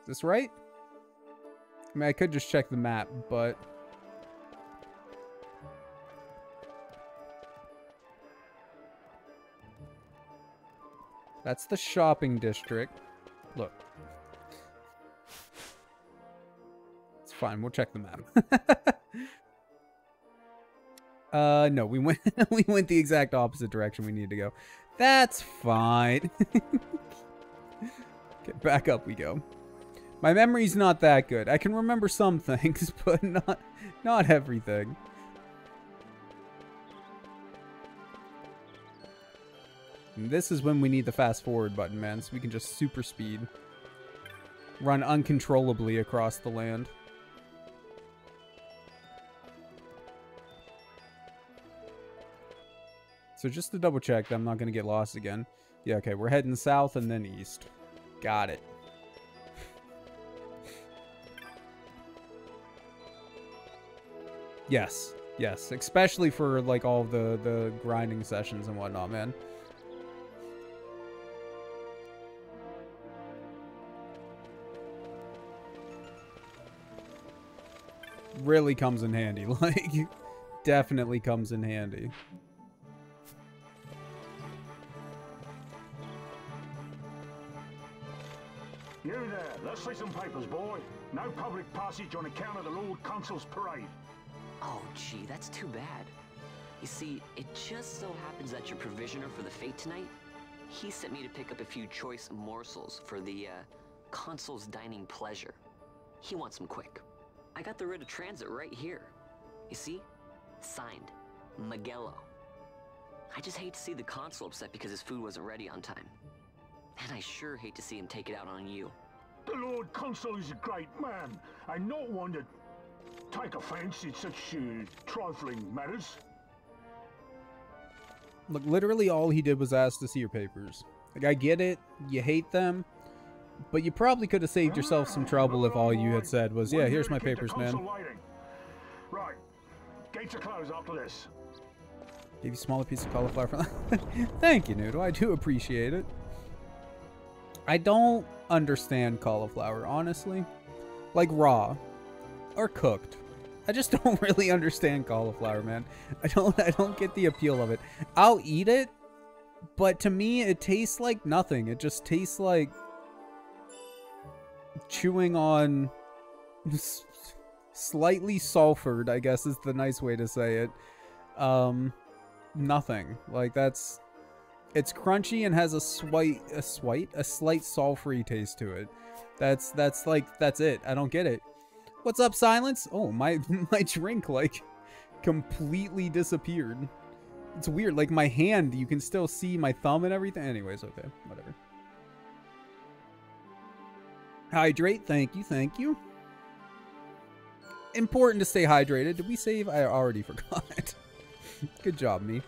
Is this right? I mean, I could just check the map, but... That's the shopping district. Look. It's fine, we'll check the map. No, we went we went the exact opposite direction we need to go. That's fine. Okay, back up we go. My memory's not that good. I can remember some things, but not everything. And this is when we need the fast forward button, man, so we can just super speed. Run uncontrollably across the land. So just to double check that I'm not going to get lost again. Yeah, okay, we're heading south and then east. Got it. Yes, yes, especially for like all the grinding sessions and whatnot, man. Really comes in handy, like, definitely comes in handy. You there, let's see some papers, boy. No public passage on account of the Lord Consul's parade. Oh, gee, that's too bad. You see, it just so happens that your provisioner for the fete tonight, he sent me to pick up a few choice morsels for the, Consul's dining pleasure. He wants them quick. I got the writ of transit right here. You see? Signed, Magello. I just hate to see the Consul upset because his food wasn't ready on time. And I sure hate to see him take it out on you. The Lord Consul is a great man, and not one to take offense in such trifling matters. Look, literally all he did was ask to see your papers. Like, I get it, you hate them, but you probably could have saved yourself some trouble if all you had said was, yeah, here's my papers, man. Right, gates are closed after this. Gave you a smaller piece of cauliflower for that. Thank you, Noodle, I do appreciate it. I don't understand cauliflower, honestly. Like raw or cooked. I just don't really understand cauliflower, man. I don't get the appeal of it. I'll eat it, but to me it tastes like nothing. It just tastes like chewing on slightly sulfured, I guess is the nice way to say it. Nothing. Like that's it's crunchy and has a slight sulfury taste to it. That's it. I don't get it. What's up, Silence? Oh, my drink, like, completely disappeared. It's weird. Like, my hand, you can still see my thumb and everything. Anyways, okay. Whatever. Hydrate. Thank you. Thank you. Important to stay hydrated. Did we save? I already forgot. Good job, me.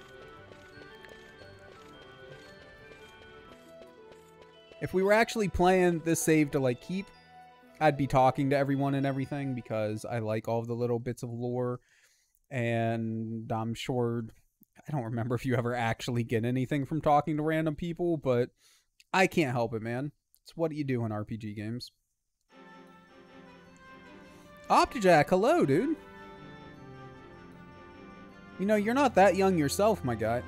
If we were actually playing this save to, like, keep, I'd be talking to everyone and everything because I like all the little bits of lore, and I'm sure, I don't remember if you ever actually get anything from talking to random people, but I can't help it, man. It's what you do in RPG games. Optijack, hello, dude. You know, you're not that young yourself, my guy.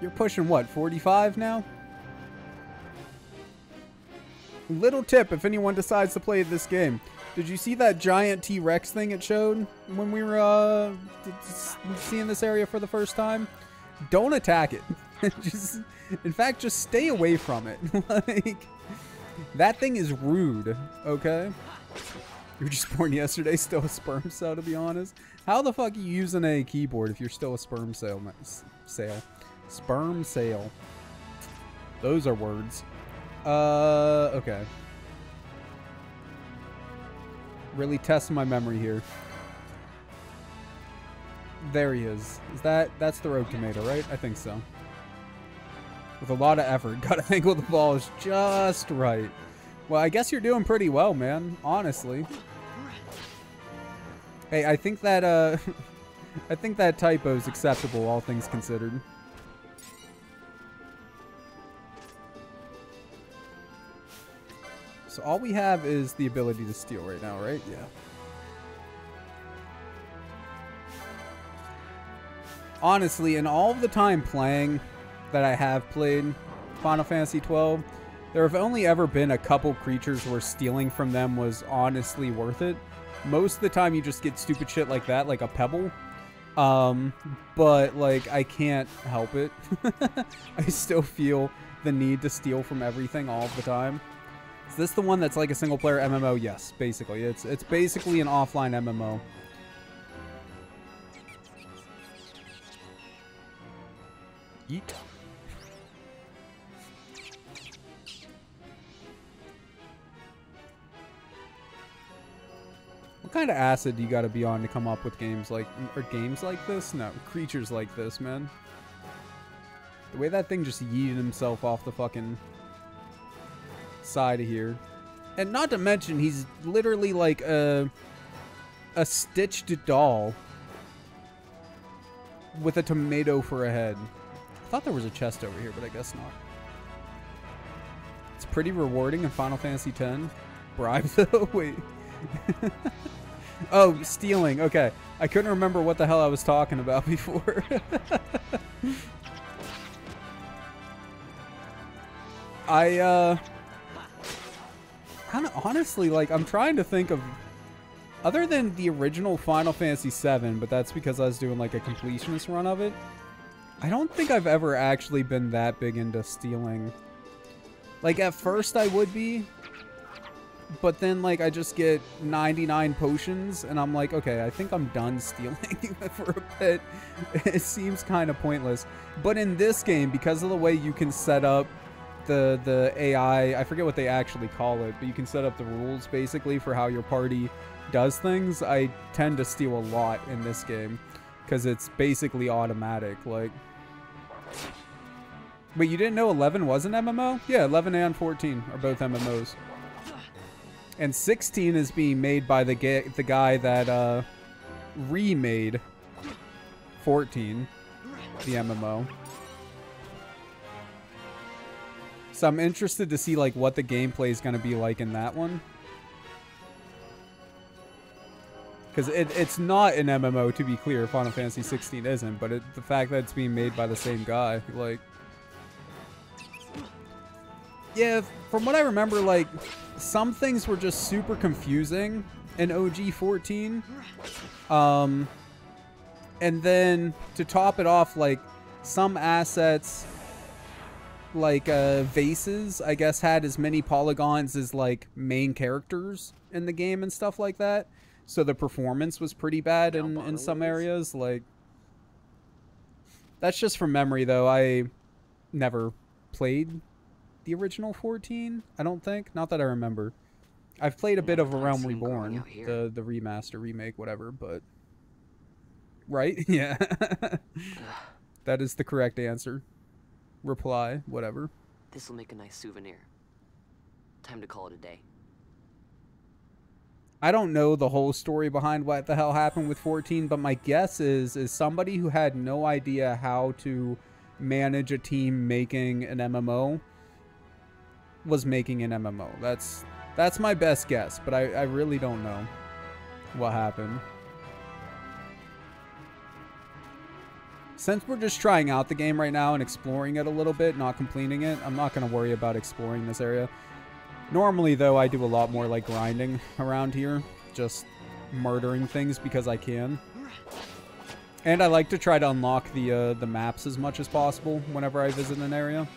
You're pushing, what, 45 now? Little tip, if anyone decides to play this game. Did you see that giant T-Rex thing it showed when we were seeing this area for the first time? Don't attack it. Just, in fact, just stay away from it. Like, that thing is rude, okay? You were just born yesterday, still a sperm cell, to be honest. How the fuck are you using a keyboard if you're still a sperm cell? Sperm cell. Those are words. Okay. Really testing my memory here. There he is. That's the rogue tomato, right? I think so. With a lot of effort. Gotta angle the balls just right. Well, I guess you're doing pretty well, man. Honestly. Hey, I think that, I think that typo is acceptable, all things considered. So all we have is the ability to steal right now, right? Yeah. Honestly, in all of the time playing that I have played Final Fantasy XII, there have only ever been a couple creatures where stealing from them was honestly worth it. Most of the time you just get stupid shit like that, like a pebble. But, like, I can't help it. I still feel the need to steal from everything all of the time. Is this the one that's like a single-player MMO? Yes, basically. It's basically an offline MMO. Eat. What kind of acid do you gotta be on to come up with games like this? No, creatures like this, man. The way that thing just yeeted himself off the fucking side of here. And not to mention, he's literally like a stitched doll with a tomato for a head. I thought there was a chest over here, but I guess not. It's pretty rewarding in Final Fantasy X. Bribe though? Wait. Oh, stealing. Okay. I couldn't remember what the hell I was talking about before. Honestly, like, I'm trying to think of, other than the original Final Fantasy VII, but that's because I was doing, like, a completionist run of it, I don't think I've ever actually been that big into stealing. Like, at first I would be, but then, like, I just get 99 potions, and I'm like, okay, I think I'm done stealing for a bit. It seems kind of pointless. But in this game, because of the way you can set up the AI, I forget what they actually call it, but you can set up the rules, basically, for how your party does things, I tend to steal a lot in this game, because it's basically automatic, like... Wait, you didn't know 11 was an MMO? Yeah, 11 and 14 are both MMOs. And 16 is being made by the guy that remade 14, the MMO. So I'm interested to see like what the gameplay is going to be like in that one. Because it's not an MMO, to be clear. Final Fantasy 16 isn't, but the fact that it's being made by the same guy, like... Yeah, from what I remember, like, some things were just super confusing in OG 14. And then, to top it off, like, some assets, like, vases, I guess, had as many polygons as, like, main characters in the game and stuff like that. So the performance was pretty bad in some areas, like... That's just from memory, though. I never played the original 14, I don't think. Not that I remember. I've played a bit of A Realm Reborn, the remaster, remake, whatever, but... Right? Yeah. That is the correct answer. Reply, whatever. This'll make a nice souvenir. Time to call it a day. I don't know the whole story behind what the hell happened with 14, but my guess is somebody who had no idea how to manage a team making an MMO was making an MMO. That's my best guess, but I really don't know what happened. Since we're just trying out the game right now and exploring it a little bit, not completing it, I'm not going to worry about exploring this area. Normally, though, I do a lot more, like, grinding around here. Just murdering things because I can. And I like to try to unlock the maps as much as possible whenever I visit an area.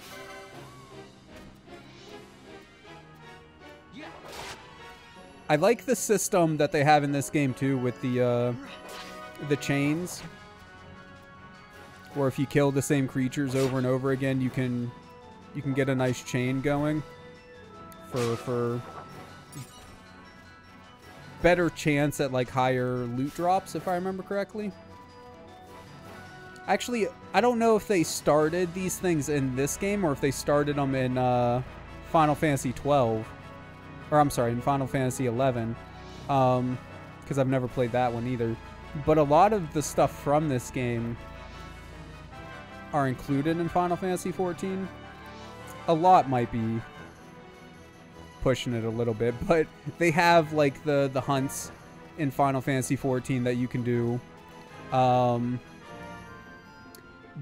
I like the system that they have in this game, too, with the chains. Where if you kill the same creatures over and over again, you can get a nice chain going. For better chance at like higher loot drops, if I remember correctly. Actually, I don't know if they started these things in this game or if they started them in Final Fantasy 12. Or I'm sorry, in Final Fantasy 11. Because I've never played that one either. But a lot of the stuff from this game are included in Final Fantasy 14. A lot might be pushing it a little bit, but they have like the hunts in Final Fantasy 14 that you can do.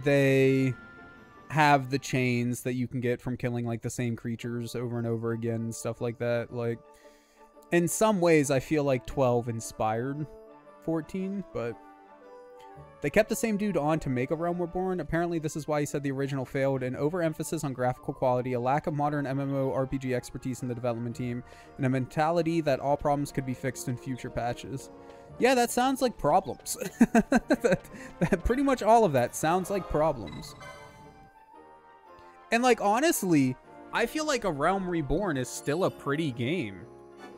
They have the chains that you can get from killing like the same creatures over and over again and stuff like that. Like, in some ways I feel like 12 inspired 14, but they kept the same dude on to make A Realm Reborn. Apparently, this is why he said the original failed. An overemphasis on graphical quality, a lack of modern MMO RPG expertise in the development team, and a mentality that all problems could be fixed in future patches. Yeah, that sounds like problems. Pretty much all of that sounds like problems. And, like, honestly, I feel like A Realm Reborn is still a pretty game.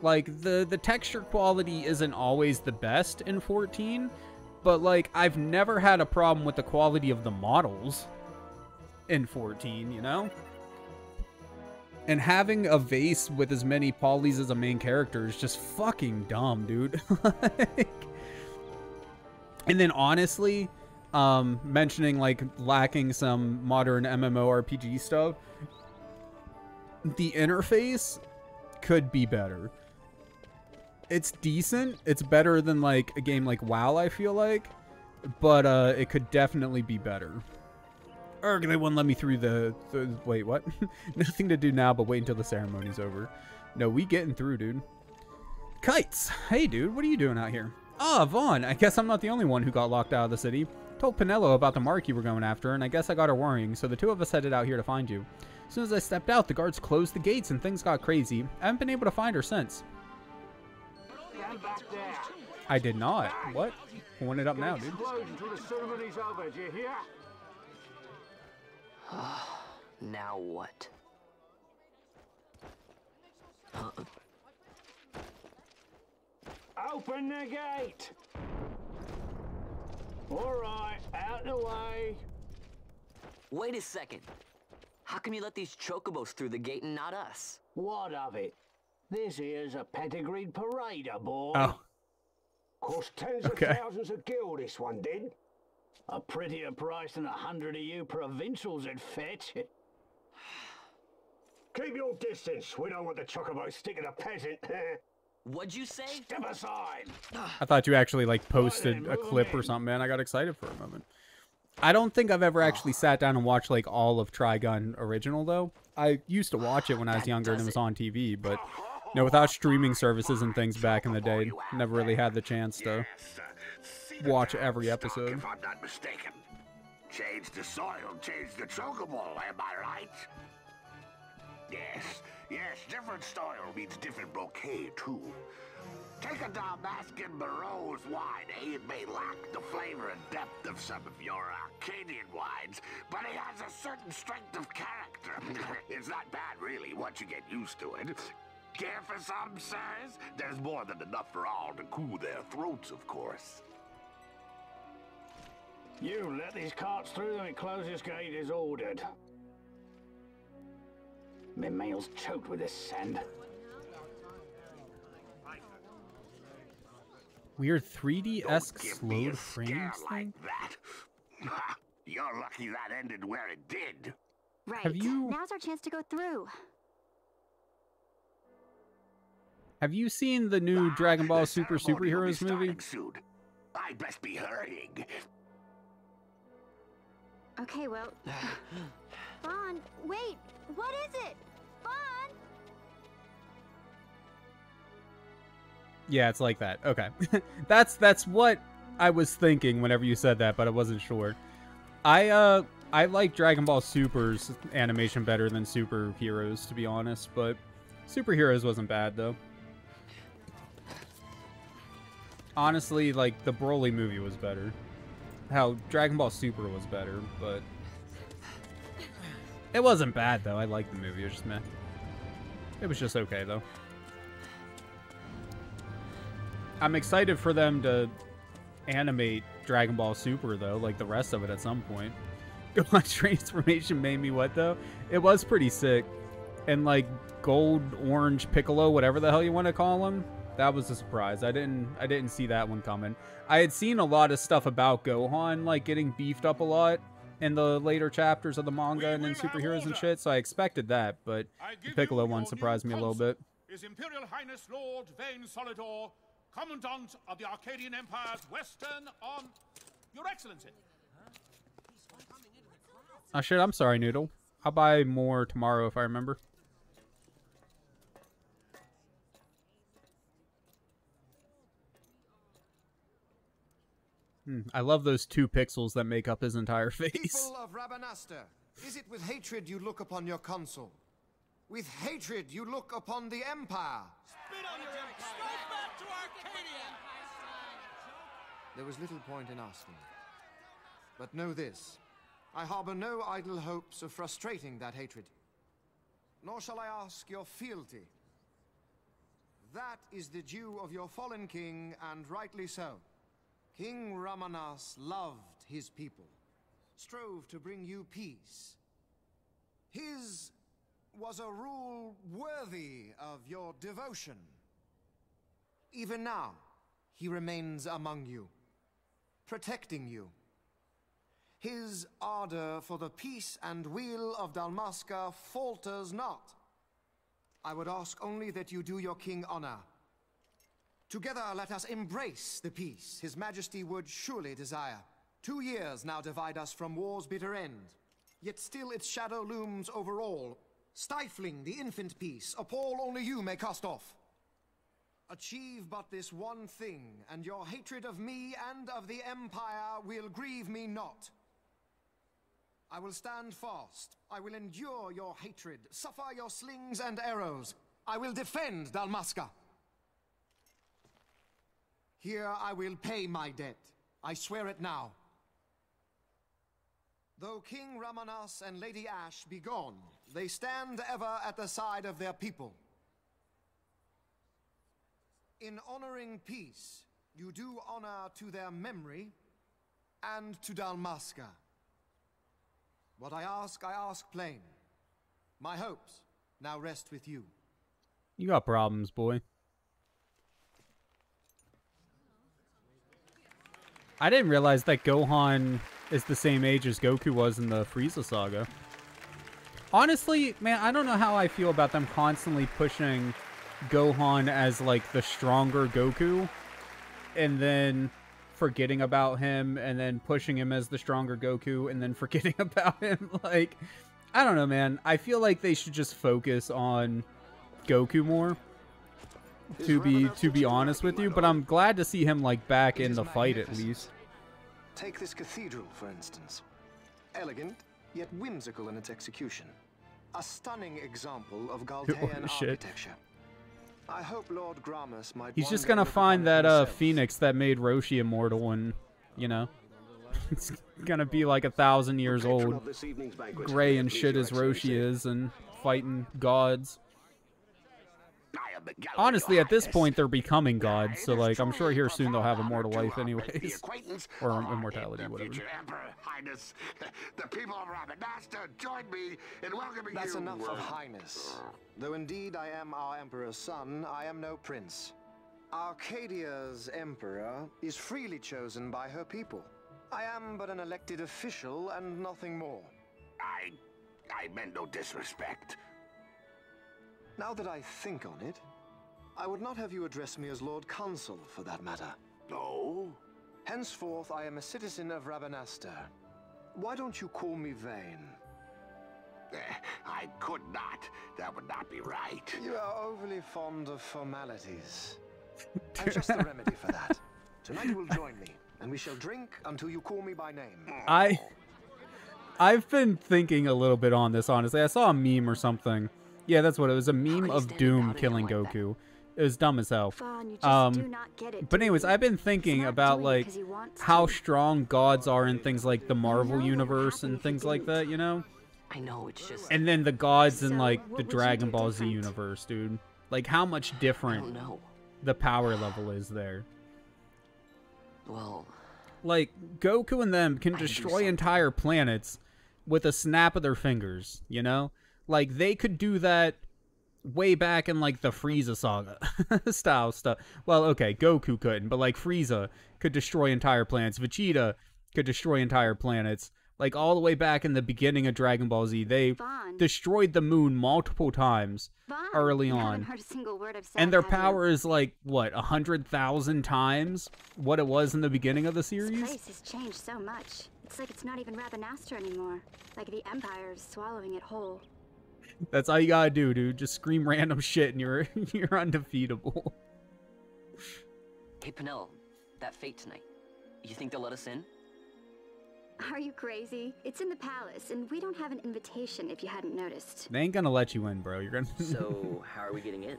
Like, the texture quality isn't always the best in 14, but, like, I've never had a problem with the quality of the models in 14, you know? And having a vase with as many polys as a main character is just fucking dumb, dude. And then, honestly, mentioning, like, lacking some modern MMORPG stuff, the interface could be better. It's decent. It's better than, like, a game like WoW, I feel like. But, it could definitely be better. Urgh, they wouldn't let me through the wait, what? Nothing to do now but wait until the ceremony's over. No, we getting through, dude. Kites! Hey, dude, what are you doing out here? Ah, Vaughn, I guess I'm not the only one who got locked out of the city. Told Pinello about the mark you were going after, and I guess I got her worrying, so the two of us headed out here to find you. As soon as I stepped out, the guards closed the gates and things got crazy. I haven't been able to find her since. I did not. What? Pulling it up now, dude. Now what? Open the gate! Alright, out the way. Wait a second. How come you let these chocobos through the gate and not us? What of it? This here's a pedigreed parader, boy. Oh. Cost tens of thousands of gil, this one did. A prettier price than 100 of you provincials would fetch. Keep your distance. We don't want the chocobo sticking a peasant. What'd you say? Step aside. I thought you actually, like, posted a clip or something, man. I got excited for a moment. I don't think I've ever actually sat down and watched, like, all of Trigun Original, though. I used to watch it when I was younger and it was on TV, but, you know, without streaming services and things back in the day, never really had the chance to watch every episode. If I'm not mistaken. Change the soil, change the chocobo, am I right? Yes, different soil means different bouquet, too. Take a Dalmascan Barrow's wine, It may lack the flavor and depth of some of your Arcadian wines, but it has a certain strength of character. It's not bad, really, once you get used to it. Care for some, sirs? There's more than enough for all to cool their throats, of course. You let these carts through and the closest gate is ordered. My mail's choked with this sand. Weird 3D-esque slowed frames thing? That. You're lucky that ended where it did. Right. Have you- Now's our chance to go through. Have you seen the new Dragon Ball Super Superheroes movie? Soon. I'd best be hurrying. Okay, well... Vaughn, wait! What is it? Vaughn! Yeah, it's like that. Okay. That's what I was thinking whenever you said that, but I wasn't sure. I like Dragon Ball Super's animation better than Superheroes, to be honest, but Superheroes wasn't bad, though. Honestly, like, the Broly movie was better. How Dragon Ball Super was better, but... It wasn't bad, though. I liked the movie. It was just meh. It was just okay, though. I'm excited for them to animate Dragon Ball Super, though, like the rest of it at some point. Gohan's transformation made me what, though? It was pretty sick. And, like, gold, orange, Piccolo, whatever the hell you want to call him, that was a surprise. I didn't see that one coming. I had seen a lot of stuff about Gohan, like, getting beefed up a lot in the later chapters of the manga and in Superheroes and shit, so I expected that, but the Piccolo one surprised me a little bit. His Imperial Highness Lord Vane Solidor, Commandant of the Arcadian Empire's Western Arm... Your Excellency. Oh shit, I'm sorry, Noodle. I'll buy more tomorrow if I remember. I love those 2 pixels that make up his entire face. People of Rabanastre, is it with hatred you look upon your consul? With hatred you look upon the Empire? Spit on your empire! Strike back to Arcadia! There was little point in asking. But know this, I harbor no idle hopes of frustrating that hatred. Nor shall I ask your fealty. That is the due of your fallen king, and rightly so. King Ramanas loved his people, strove to bring you peace. His was a rule worthy of your devotion. Even now, he remains among you, protecting you. His ardor for the peace and weal of Dalmasca falters not. I would ask only that you do your king honor. Together let us embrace the peace His Majesty would surely desire. 2 years now divide us from war's bitter end, yet still its shadow looms over all, stifling the infant peace a pall only you may cast off. Achieve but this one thing, and your hatred of me and of the Empire will grieve me not. I will stand fast. I will endure your hatred, suffer your slings and arrows. I will defend Dalmasca. Here I will pay my debt. I swear it now. Though King Ramanas and Lady Ash be gone, they stand ever at the side of their people. In honoring peace, you do honor to their memory and to Dalmasca. What I ask plain. My hopes now rest with you. You got problems, boy. I didn't realize that Gohan is the same age as Goku was in the Frieza saga. Honestly, man, I don't know how I feel about them constantly pushing Gohan as, like, the stronger Goku, and then forgetting about him, and then pushing him as the stronger Goku, and then forgetting about him. Like, I don't know, man. I feel like they should just focus on Goku more, to be honest with you, but I'm glad to see him, like, back in the fight at least. Take this cathedral, for instance. Elegant, yet whimsical in its execution. A stunning example of Galtean architecture. I hope Lord Gramus might... He's just gonna find that phoenix that made Roshi immortal, and, you know, it's gonna be like 1,000 years old, gray and shit as Roshi is, and fighting gods. I am Miguel, Honestly, Your at this Highness. point, they're becoming gods, so, It is like, I'm sure truly here soon they'll have profound immortal honor life to make the anyways. acquaintance Or of our immortality, whatever. future Emperor, Highness. The people of Rabanasta join me in welcoming That's you. enough of Highness. Though indeed I am our Emperor's son, I am no prince. Arcadia's Emperor is freely chosen by her people. I am but an elected official and nothing more. I meant no disrespect. Now that I think on it, I would not have you address me as Lord Consul, for that matter. No? Henceforth, I am a citizen of Rabanasta. Why don't you call me Vane? I could not. That would not be right. You are overly fond of formalities. I'm just the remedy for that. Tonight you will join me, and we shall drink until you call me by name. I've been thinking a little bit on this, honestly. I saw a meme or something. Yeah, that's what it was. A meme of Doom killing Goku. It was dumb as hell. But anyways, I've been thinking about, like, how strong gods are in things like the Marvel universe and things like that, you know? I know, it's just... And then the gods in, like, the Dragon Ball Z universe, dude. Like, how much different the power level is there. Well... Like, Goku and them can destroy entire planets with a snap of their fingers, you know? Like, they could do that way back in, like, the Frieza saga style stuff. Well, okay, Goku couldn't, but, like, Frieza could destroy entire planets. Vegeta could destroy entire planets. Like, all the way back in the beginning of Dragon Ball Z, they destroyed the moon multiple times early on. And their power is, like, what, 100,000 times what it was in the beginning of the series? This place has changed so much. It's like it's not even Rabanasta anymore. Like the Empire is swallowing it whole. That's all you gotta do, dude. Just scream random shit and you're undefeatable. Hey, Penelo, that fate tonight. You think they'll let us in? Are you crazy? It's in the palace, and we don't have an invitation if you hadn't noticed. They ain't gonna let you in, bro. You're gonna... So, how are we getting in?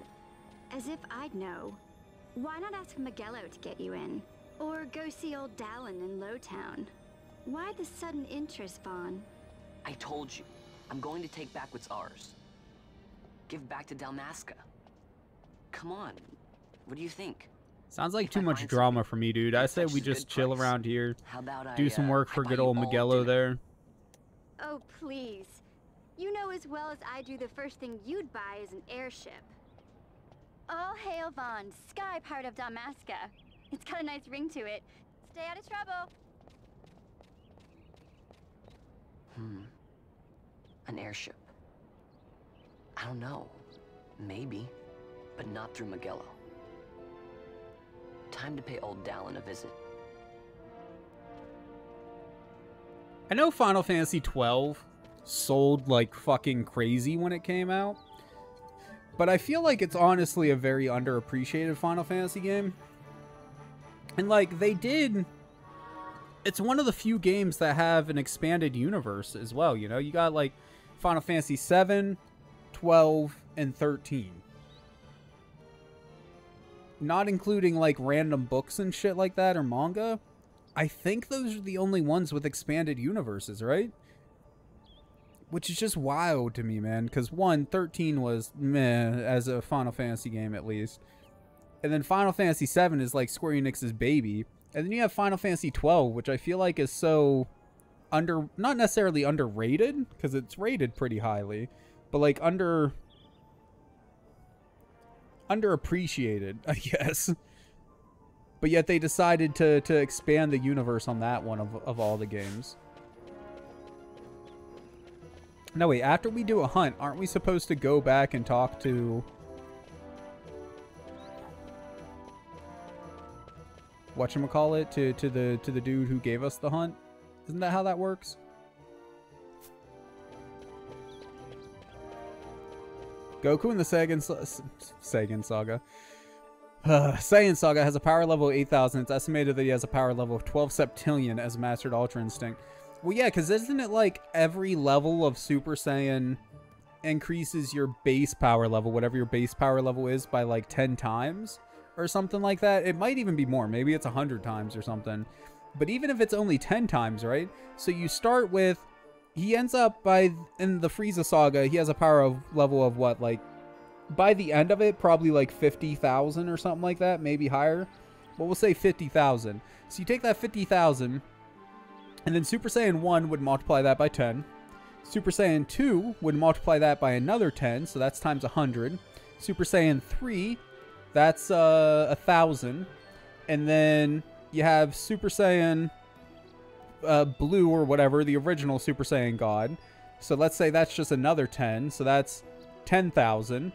As if I'd know. Why not ask Miguelo to get you in? Or go see old Dallin in Lowtown? Why the sudden interest, Vaughn? I told you. I'm going to take back what's ours. Give back to Dalmasca. Come on. What do you think? Sounds like too much drama for me, dude. I say we just chill around here. Do some work for good old Miguelo there. Oh, please. You know as well as I do the first thing you'd buy is an airship. All hail Vaughn, Sky Pirate of Dalmasca. It's got a nice ring to it. Stay out of trouble. An airship. I don't know. Maybe. But not through Miguelo. Time to pay old Dallin a visit. I know Final Fantasy XII sold like fucking crazy when it came out, but I feel like it's honestly a very underappreciated Final Fantasy game. And like they did, it's one of the few games that have an expanded universe as well, you know? You got like Final Fantasy VII, 12, and 13. Not including like random books and shit like that or manga. I think those are the only ones with expanded universes, right? Which is just wild to me, man. Because 13 was meh as a Final Fantasy game at least. And then Final Fantasy VII is like Square Enix's baby. And then you have Final Fantasy 12, which I feel like is so not necessarily underrated, because it's rated pretty highly, but like underappreciated, I guess. But yet they decided to expand the universe on that one of all the games. No, wait, after we do a hunt, aren't we supposed to go back and talk to... whatchamacallit? To the dude who gave us the hunt? Isn't that how that works? Goku in the Saiyan Saga. Saiyan Saga has a power level of 8,000. It's estimated that he has a power level of 12 septillion as mastered Ultra Instinct. Well, yeah, because isn't it like every level of Super Saiyan increases your base power level, whatever your base power level is, by like 10 times or something like that? It might even be more. Maybe it's 100 times or something. But even if it's only 10 times, right? So you start with... He ends up in the Frieza Saga, he has a power level of what, like by the end of it, probably like 50,000 or something like that, maybe higher. But we'll say 50,000. So you take that 50,000, and then Super Saiyan 1 would multiply that by 10. Super Saiyan 2 would multiply that by another 10, so that's times 100. Super Saiyan 3, that's 1,000. And then you have Super Saiyan Blue or whatever, the original Super Saiyan God. So let's say that's just another 10, so that's 10,000.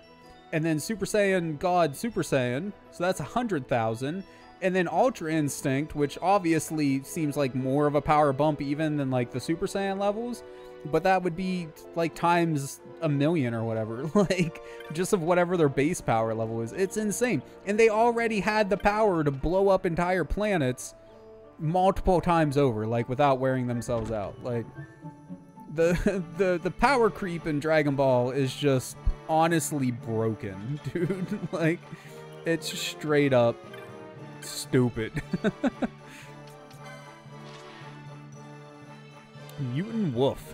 And then Super Saiyan God Super Saiyan, so that's 100,000. And then Ultra Instinct, which obviously seems like more of a power bump even than like the Super Saiyan levels. But that would be like times 1,000,000 or whatever, like just of whatever their base power level is. It's insane. And they already had the power to blow up entire planets multiple times over, like without wearing themselves out. Like the power creep in Dragon Ball is just honestly broken, dude. Like it's straight up stupid. Mutant Wolf.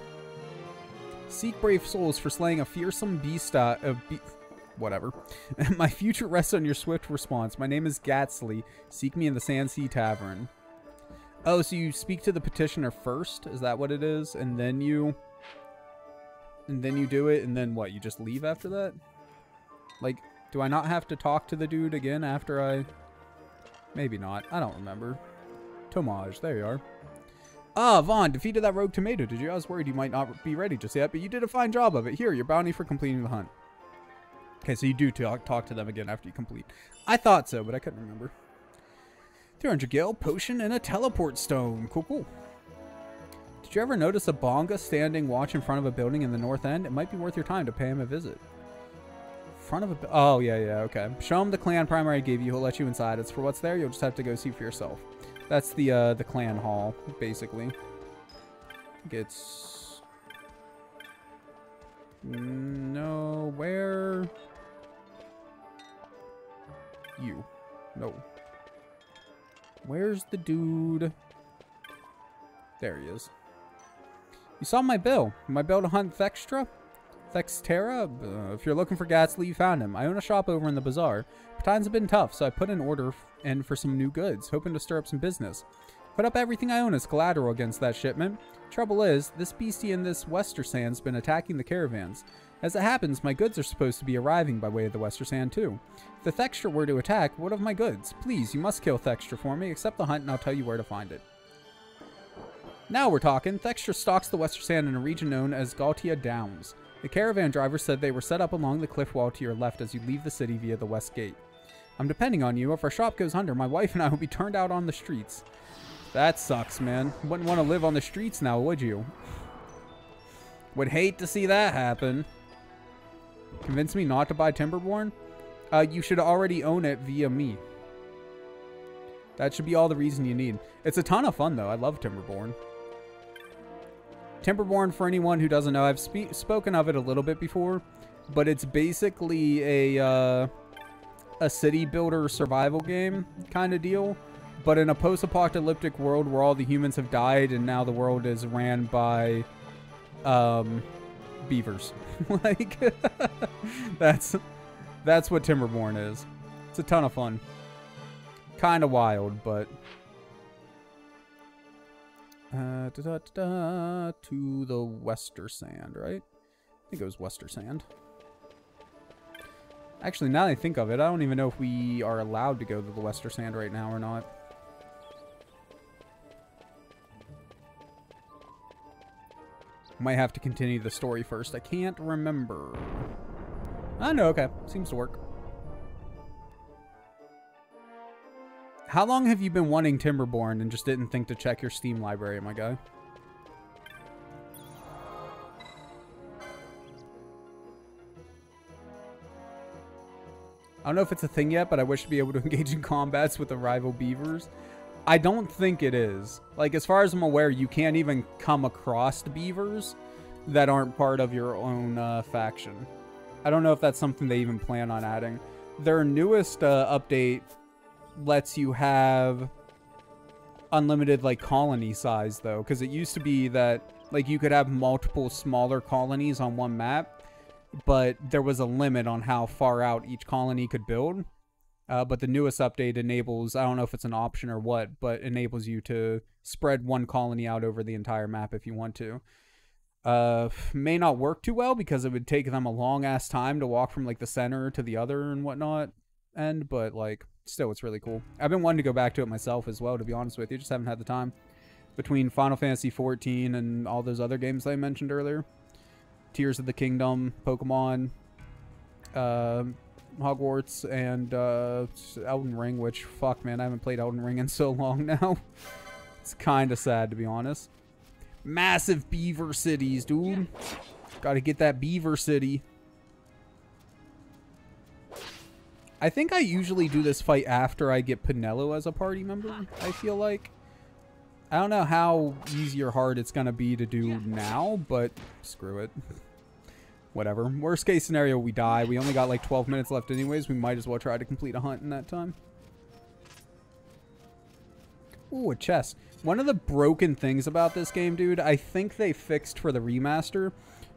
Seek brave souls for slaying a fearsome beast. Whatever. My future rests on your swift response. My name is Gatsly. Seek me in the Sandsea Tavern. Oh, so you speak to the petitioner first? Is that what it is? And then you do it, and then what? You just leave after that? Like, do I not have to talk to the dude again after I... Maybe not. I don't remember. Tomage. There you are. Ah, Vaughn, defeated that rogue tomato. Did you? I was worried you might not be ready just yet, but you did a fine job of it. Here, your bounty for completing the hunt. Okay, so you do talk to them again after you complete. I thought so, but I couldn't remember. 300 gil, potion, and a teleport stone. Cool, cool. Did you ever notice a Bonga standing watch in front of a building in the north end? It might be worth your time to pay him a visit. Front of a... Oh, yeah, okay. Show him the clan primary gave you. He'll let you inside. It's for what's there. You'll just have to go see for yourself. That's the clan hall, basically. It's... No, where... You. No. Where's the dude? There he is. You saw my bill. My bill to hunt Thextra? Thextera? If you're looking for Gatsly, you found him. I own a shop over in the bazaar. But times have been tough, so I put an order in for some new goods, hoping to stir up some business. Put up everything I own as collateral against that shipment. Trouble is, this beastie in this Westersand's been attacking the caravans. As it happens, my goods are supposed to be arriving by way of the Westersand too. If the Thextra were to attack, what of my goods? Please, you must kill Thextra for me, accept the hunt and I'll tell you where to find it. Now we're talking. Thextra stalks the Westersand in a region known as Galtia Downs. The caravan driver said they were set up along the cliff wall to your left as you leave the city via the west gate. I'm depending on you. If our shop goes under, my wife and I will be turned out on the streets. That sucks, man. Wouldn't want to live on the streets now, would you? Would hate to see that happen. Convince me not to buy Timberborn? You should already own it via me. That should be all the reason you need. It's a ton of fun, though. I love Timberborn. Timberborn, for anyone who doesn't know, I've spoken of it a little bit before, but it's basically a city builder survival game kind of deal, but in a post-apocalyptic world where all the humans have died and now the world is ran by beavers. Like that's what Timberborn is. It's a ton of fun. Kind of wild, but to the Westersand, right? I think it was Westersand. Actually, now that I think of it, I don't even know if we are allowed to go to the Westersand right now or not. Might have to continue the story first. I can't remember. I know, okay. Seems to work. How long have you been wanting Timberborn and just didn't think to check your Steam library, my guy? I don't know if it's a thing yet, but I wish to be able to engage in combats with the rival beavers. I don't think it is. Like, as far as I'm aware, you can't even come across beavers that aren't part of your own faction. I don't know if that's something they even plan on adding. Their newest update lets you have unlimited, like, colony size, though. Because it used to be that, like, you could have multiple smaller colonies on one map. but there was a limit on how far out each colony could build. But the newest update enables, I don't know if it's an option or what, but enables you to spread one colony out over the entire map if you want to. May not work too well because it would take them a long ass time to walk from like the center to the other and whatnot. But like, still, it's really cool. I've been wanting to go back to it myself as well, to be honest with you. Just haven't had the time between Final Fantasy XIV and all those other games I mentioned earlier. Tears of the Kingdom, Pokemon, Hogwarts, and Elden Ring, which, fuck, man, I haven't played Elden Ring in so long now. It's kind of sad, to be honest. Massive beaver cities, dude. Gotta get that beaver city. I think I usually do this fight after I get Pinello as a party member, I feel like. I don't know how easy or hard it's gonna be to do now, but screw it. Whatever. Worst case scenario, we die. We only got like 12 minutes left anyways. We might as well try to complete a hunt in that time. Ooh, a chest. One of the broken things about this game, dude, I think they fixed for the remaster,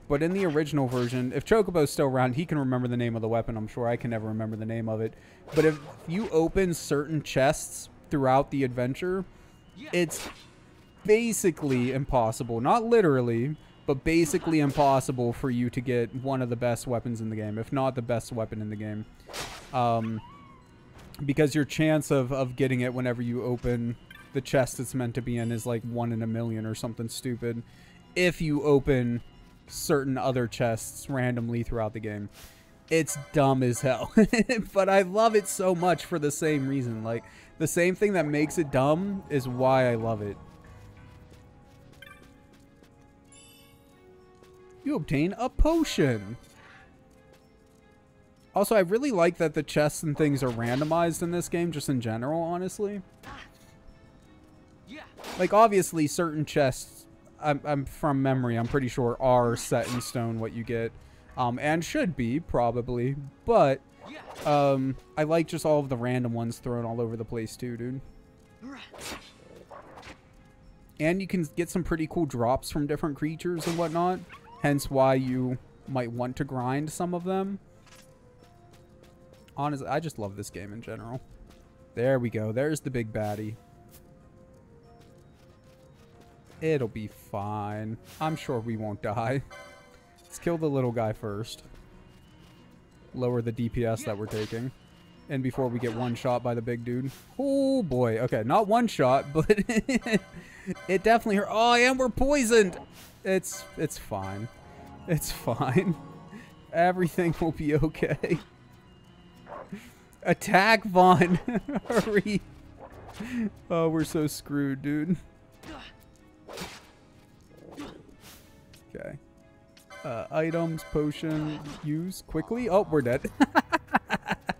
but in the original version, if Chocobo's still around, he can remember the name of the weapon. I'm sure I can never remember the name of it. But if you open certain chests throughout the adventure, it's basically impossible. Not literally, but basically impossible for you to get one of the best weapons in the game, if not the best weapon in the game. Because your chance of getting it whenever you open the chest it's meant to be in is like 1 in a million or something stupid. If you open certain other chests randomly throughout the game. It's dumb as hell. But I love it so much for the same reason. Like, the same thing that makes it dumb is why I love it. You obtain a potion. Also, I really like that the chests and things are randomized in this game, just in general, honestly. Like, obviously, certain chests, I'm from memory, I'm pretty sure, are set in stone what you get. And should be, probably. But, I like just all of the random ones thrown all over the place, too, dude. And you can get some pretty cool drops from different creatures and whatnot. Hence why you might want to grind some of them. Honestly, I just love this game in general. There we go. There's the big baddie. It'll be fine. I'm sure we won't die. Let's kill the little guy first. Lower the DPS that we're taking. And before we get one shot by the big dude. Oh boy. Okay, not one shot, but it definitely hurt. Oh, and we're poisoned. It's fine. It's fine. Everything will be okay. Attack, Vaughn. Hurry. Oh, we're so screwed, dude. Okay. Items, potion, use quickly. Oh, we're dead.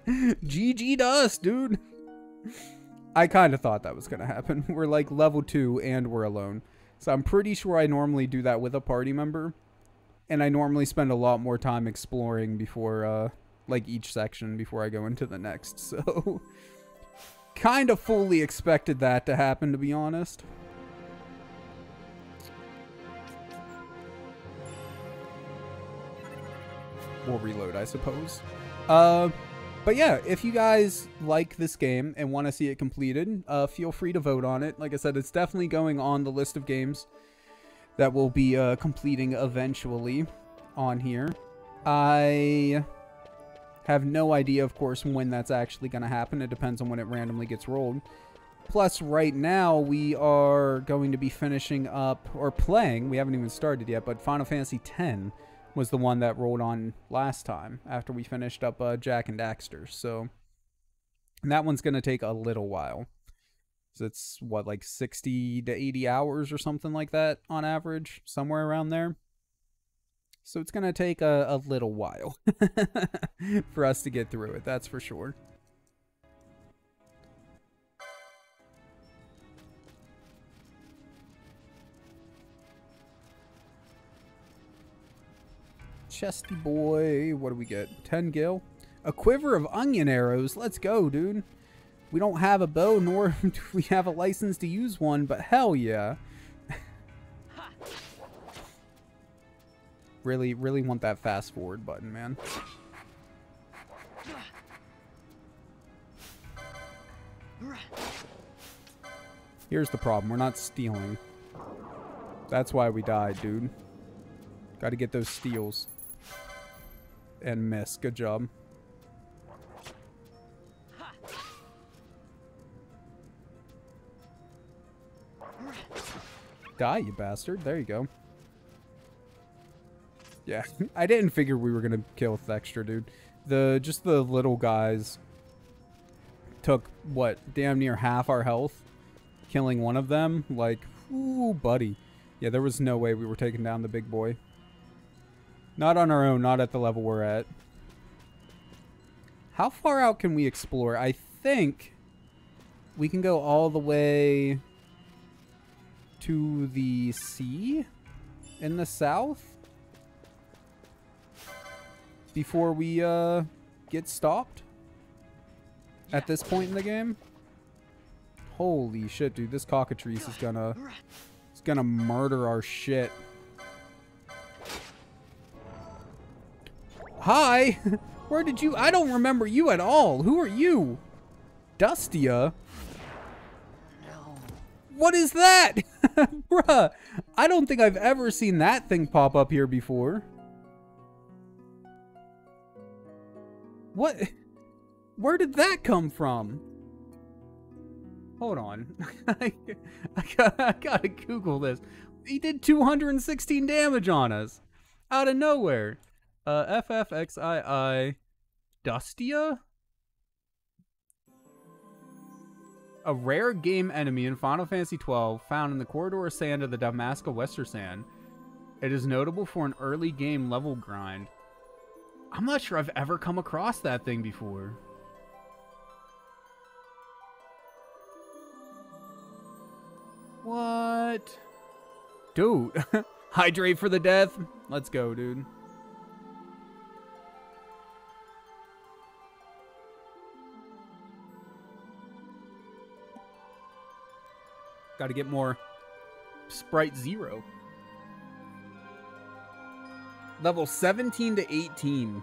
GG to us, dude. I kind of thought that was going to happen. We're like level 2 and we're alone. So I'm pretty sure I normally do that with a party member. And I normally spend a lot more time exploring before, like each section before I go into the next. So kind of fully expected that to happen, to be honest. We'll reload, I suppose. But yeah, if you guys like this game and want to see it completed, feel free to vote on it. Like I said, it's definitely going on the list of games that will be completing eventually on here. I have no idea, of course, when that's actually going to happen. It depends on when it randomly gets rolled. Plus, right now, we are going to be finishing up, or playing, we haven't even started yet, but Final Fantasy X was the one that rolled on last time after we finished up Jak and Daxter. So, and that one's going to take a little while. So it's, what, like 60 to 80 hours or something like that on average, somewhere around there. So it's going to take a little while for us to get through it, that's for sure. Chesty boy, what do we get? 10 gil? A quiver of onion arrows. Let's go, dude. We don't have a bow, nor do we have a license to use one, but hell yeah. Really, really want that fast forward button, man. Here's the problem. We're not stealing. That's why we died, dude. Got to get those steals. And miss. Good job. Die, you bastard. There you go. Yeah, I didn't figure we were gonna kill Thextra, dude. Just the little guys took, what, damn near half our health? Killing one of them? Like, ooh, buddy. Yeah, there was no way we were taking down the big boy. Not on our own, not at the level we're at. How far out can we explore? I think we can go all the way to the sea in the south before we get stopped at this point in the game. Holy shit, dude, this cockatrice is gonna murder our shit. Hi. Where did you? I don't remember you at all. Who are you? Dustia? What is that? Bruh, I don't think I've ever seen that thing pop up here before. What? Where did that come from? Hold on. I gotta Google this. He did 216 damage on us. Out of nowhere. FFXII. Dustia? A rare game enemy in Final Fantasy XII found in the corridor sand of the Dalmasca Western Sand. It is notable for an early game level grind. I'm not sure I've ever come across that thing before. What? Dude. Hydrate for the death? Let's go, dude. Gotta get more Sprite Zero. Level 17 to 18.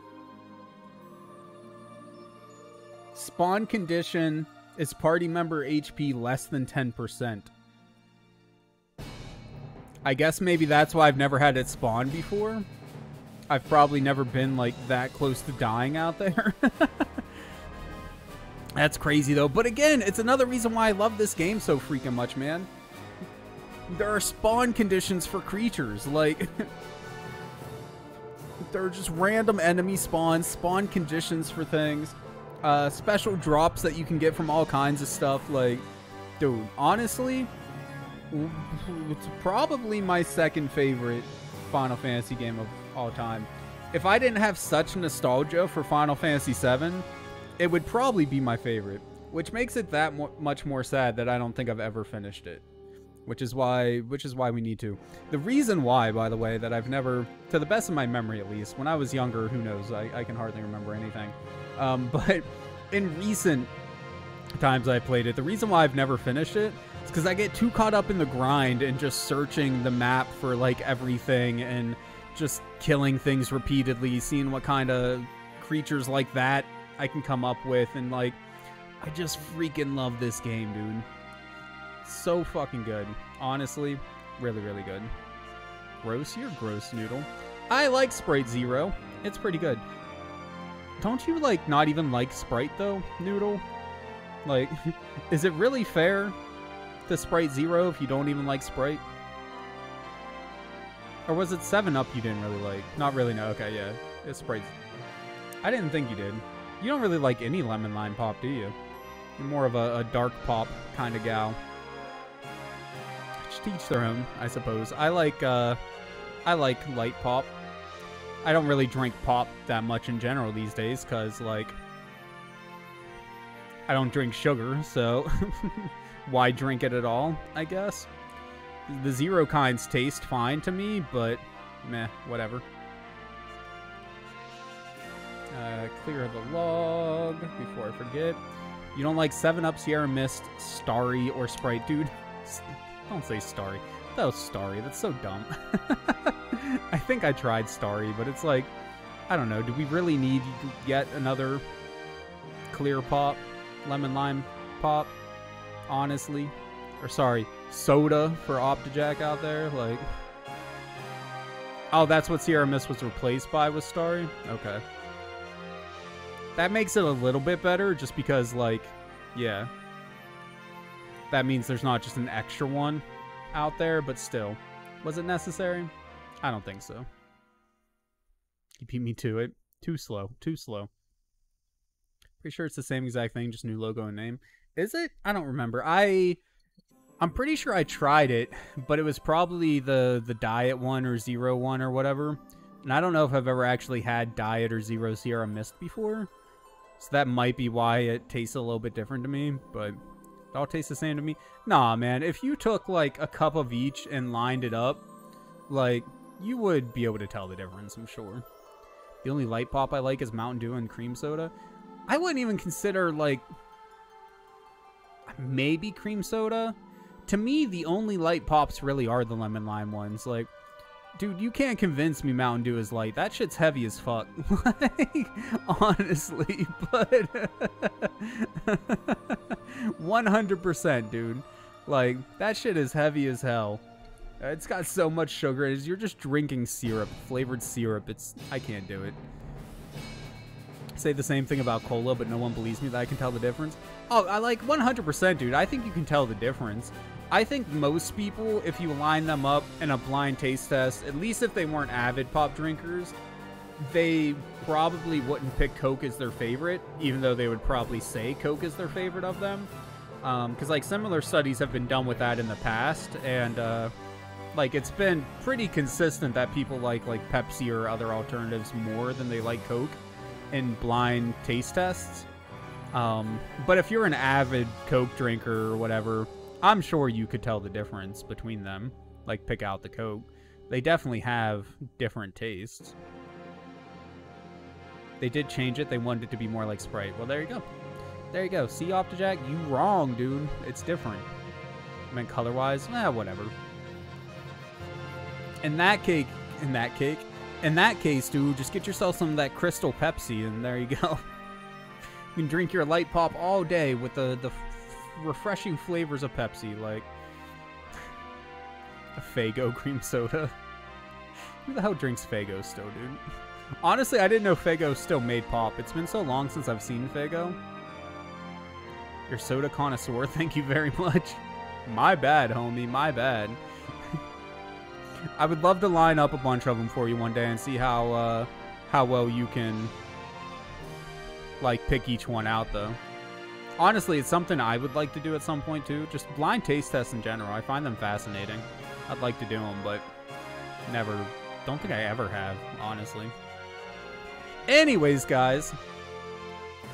Spawn condition is party member HP less than 10%. I guess maybe that's why I've never had it spawn before. I've probably never been like that close to dying out there. That's crazy though. But again, it's another reason why I love this game so freaking much, man. There are spawn conditions for creatures. Like, there are just random enemy spawns, spawn conditions for things, special drops that you can get from all kinds of stuff. Like, dude, honestly, it's probably my second favorite Final Fantasy game of all time. If I didn't have such nostalgia for Final Fantasy VII, it would probably be my favorite, which makes it that much more sad that I don't think I've ever finished it, which is why we need to. The reason why, by the way, that I've never, to the best of my memory at least, when I was younger, who knows, I can hardly remember anything, but in recent times I played it, the reason why I've never finished it is because I get too caught up in the grind and just searching the map for like everything and just killing things repeatedly, seeing what kind of creatures like that I can come up with, and like, I just freaking love this game, dude. So fucking good. Honestly, really, really good. Gross, you're gross, Noodle. I like Sprite Zero. It's pretty good. Don't you, like, not even like Sprite, though, Noodle? Like, is it really fair to Sprite Zero if you don't even like Sprite? Or was it 7-Up you didn't really like? Not really, no. Okay, yeah. It's Sprite. I didn't think you did. You don't really like any lemon lime pop, do you? You're more of a dark pop kind of gal. To each their own, I suppose. I like light pop. I don't really drink pop that much in general these days, because, like, I don't drink sugar, so why drink it at all, I guess? The zero kinds taste fine to me, but meh, whatever. Clear the log before I forget. You don't like 7-Up, Sierra Mist, Starry, or Sprite? Dude, don't say Starry. That was Starry. That's so dumb. I think I tried Starry, but it's like, I don't know. Do we really need yet another clear pop? Lemon lime pop? Honestly? Or sorry, soda for Optejac out there? Like, oh, that's what Sierra Mist was replaced by with Starry? Okay. That makes it a little bit better just because, like, yeah. That means there's not just an extra one out there, but still. Was it necessary? I don't think so. You beat me to it. Too slow. Too slow. Pretty sure it's the same exact thing, just new logo and name. Is it? I don't remember. I'm pretty sure I tried it, but it was probably the Diet one or Zero one or whatever. And I don't know if I've ever actually had Diet or Zero Sierra Mist before. So that might be why it tastes a little bit different to me, but it all tastes the same to me. Nah, man, if you took like a cup of each and lined it up, like, you would be able to tell the difference, I'm sure. The only light pop I like is Mountain Dew and cream soda. I wouldn't even consider, like, maybe cream soda. To me, the only light pops really are the lemon lime ones. Like, dude, you can't convince me Mountain Dew is light. That shit's heavy as fuck. Like, honestly, but 100%, dude. Like, that shit is heavy as hell. It's got so much sugar. You're just drinking syrup, flavored syrup. I can't do it. Say the same thing about cola, but no one believes me that I can tell the difference. Oh, I like 100%, dude. I think you can tell the difference. I think most people, if you line them up in a blind taste test, at least if they weren't avid pop drinkers, they probably wouldn't pick Coke as their favorite, even though they would probably say Coke is their favorite of them. Because, like, similar studies have been done with that in the past, and, like, it's been pretty consistent that people like Pepsi or other alternatives more than they like Coke in blind taste tests. But if you're an avid Coke drinker or whatever, I'm sure you could tell the difference between them. Like, pick out the Coke. They definitely have different tastes. They did change it. They wanted it to be more like Sprite. Well, there you go. There you go. See, Optejac? You wrong, dude. It's different. I mean, color-wise, whatever. In that case, dude, just get yourself some of that Crystal Pepsi, and there you go. You can drink your light pop all day with the refreshing flavors of Pepsi, like a Faygo cream soda. Who the hell drinks Faygo still, dude? Honestly, I didn't know Faygo still made pop. It's been so long since I've seen Faygo. Your soda connoisseur, thank you very much. My bad, homie, my bad. I would love to line up a bunch of them for you one day and see how well you can, like, pick each one out, though. Honestly, it's something I would like to do at some point, too. Just blind taste tests in general. I find them fascinating. I'd like to do them, but never. Don't think I ever have, honestly. Anyways, guys.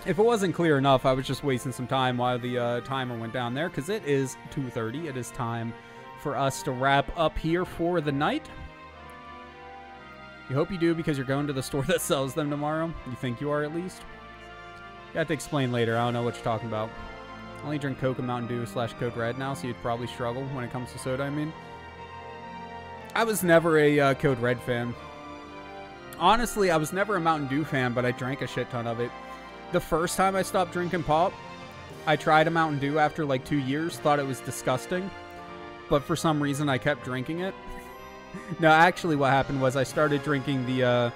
If it wasn't clear enough, I was just wasting some time while the timer went down there, because it is 2:30. It is time for us to wrap up here for the night. You hope you do, because you're going to the store that sells them tomorrow. You think you are, at least? You have to explain later. I don't know what you're talking about. I only drink Coke and Mountain Dew / Code Red now, so you'd probably struggle when it comes to soda, I mean. I was never a Code Red fan. Honestly, I was never a Mountain Dew fan, but I drank a shit ton of it. The first time I stopped drinking pop, I tried a Mountain Dew after like 2 years, thought it was disgusting, but for some reason I kept drinking it. No, actually what happened was I started drinking the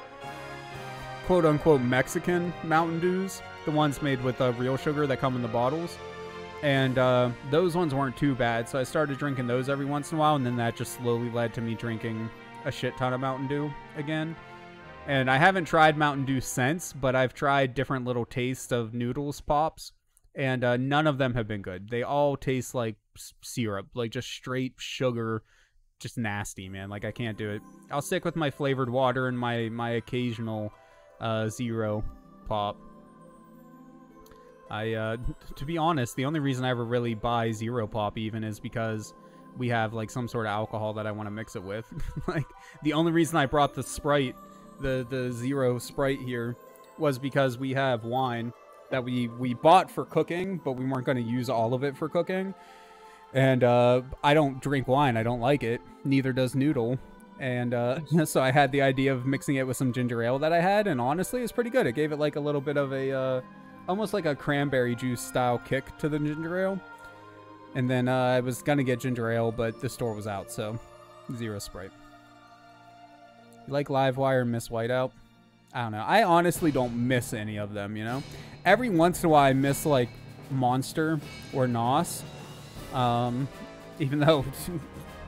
quote-unquote Mexican Mountain Dews, the ones made with real sugar that come in the bottles, and those ones weren't too bad, so I started drinking those every once in a while, and then that just slowly led to me drinking a shit ton of Mountain Dew again. And I haven't tried Mountain Dew since, but I've tried different little tastes of noodles pops, and none of them have been good. They all taste like syrup, like just straight sugar, just nasty, man. Like, I can't do it. I'll stick with my flavored water and my occasional Zero pop. To be honest, the only reason I ever really buy Zero pop even is because we have like some sort of alcohol that I want to mix it with. Like, the only reason I brought the Sprite, the Zero Sprite here, was because we have wine that we bought for cooking, but we weren't going to use all of it for cooking. And I don't drink wine. I don't like it. Neither does Noodle. And so I had the idea of mixing it with some ginger ale that I had, and honestly, it's pretty good. It gave it like a little bit of a, almost like a cranberry juice style kick to the ginger ale. And then I was gonna get ginger ale, but the store was out, so zero Sprite. You like Livewire and Miss Whiteout? I don't know. I honestly don't miss any of them, you know? Every once in a while I miss like Monster or Nos. Even though,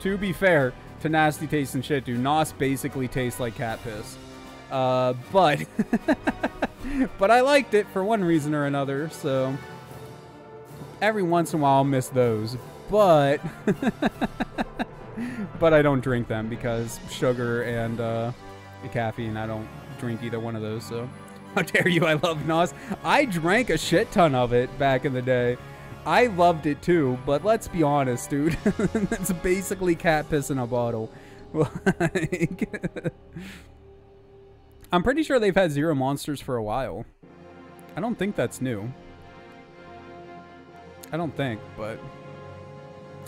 to be fair, to nasty taste and shit, dude, Nos basically tastes like cat piss. But but I liked it for one reason or another, so every once in a while I'll miss those. But but I don't drink them because sugar and the caffeine, I don't drink either one of those, so how dare you, I love Nos. I drank a shit ton of it back in the day. I loved it too, but let's be honest, dude. It's basically cat piss in a bottle. Like, I'm pretty sure they've had Zero Monsters for a while. I don't think that's new. I don't think, but...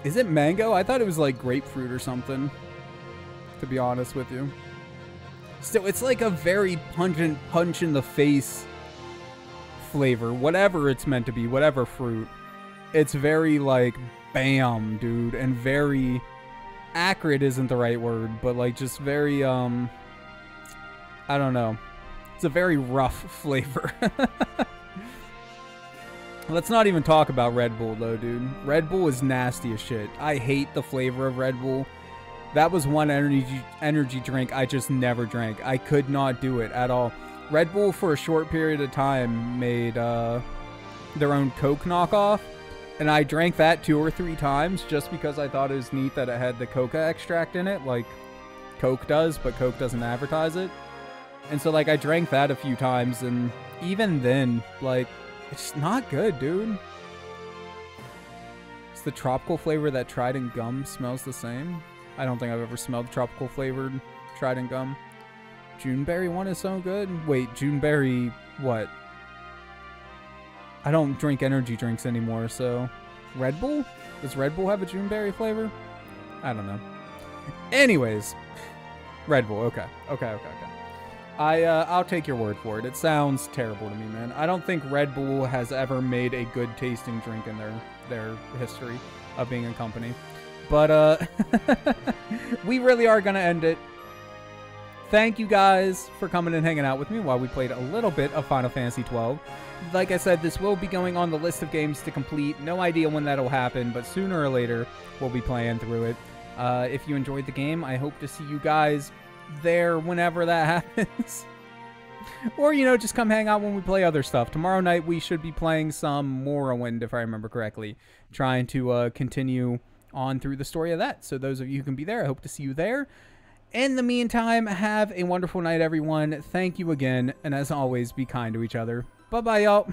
Is it mango? I thought it was like grapefruit or something, to be honest with you. Still, it's like a very pungent, punch-in-the-face flavor. Whatever it's meant to be, whatever fruit. It's very, like, bam, dude. And very... Acrid isn't the right word, but, like, just very, I don't know. It's a very rough flavor. Let's not even talk about Red Bull, though, dude. Red Bull is nasty as shit. I hate the flavor of Red Bull. That was one energy drink I just never drank. I could not do it at all. Red Bull, for a short period of time, made their own Coke knockoff. And I drank that 2 or 3 times just because I thought it was neat that it had the coca extract in it, like Coke does, but Coke doesn't advertise it. And so, like, I drank that a few times, and even then, like, it's not good, dude. It's the tropical flavor that Trident gum smells the same. I don't think I've ever smelled tropical flavored Trident gum. Juneberry one is so good. Wait, Juneberry what? I don't drink energy drinks anymore, so... Red Bull? Does Red Bull have a Juneberry flavor? I don't know. Anyways. Red Bull, okay. Okay. I'll take your word for it. It sounds terrible to me, man. I don't think Red Bull has ever made a good tasting drink in their history of being a company. But, we really are gonna end it. Thank you guys for coming and hanging out with me while we played a little bit of Final Fantasy XII. Like I said, this will be going on the list of games to complete. No idea when that'll happen, but sooner or later, we'll be playing through it. If you enjoyed the game, I hope to see you guys there whenever that happens. Or, you know, just come hang out when we play other stuff. Tomorrow night, we should be playing some Morrowind, if I remember correctly. Trying to continue on through the story of that. So those of you who can be there, I hope to see you there. In the meantime, have a wonderful night, everyone. Thank you again, and as always, be kind to each other. Bye-bye, y'all.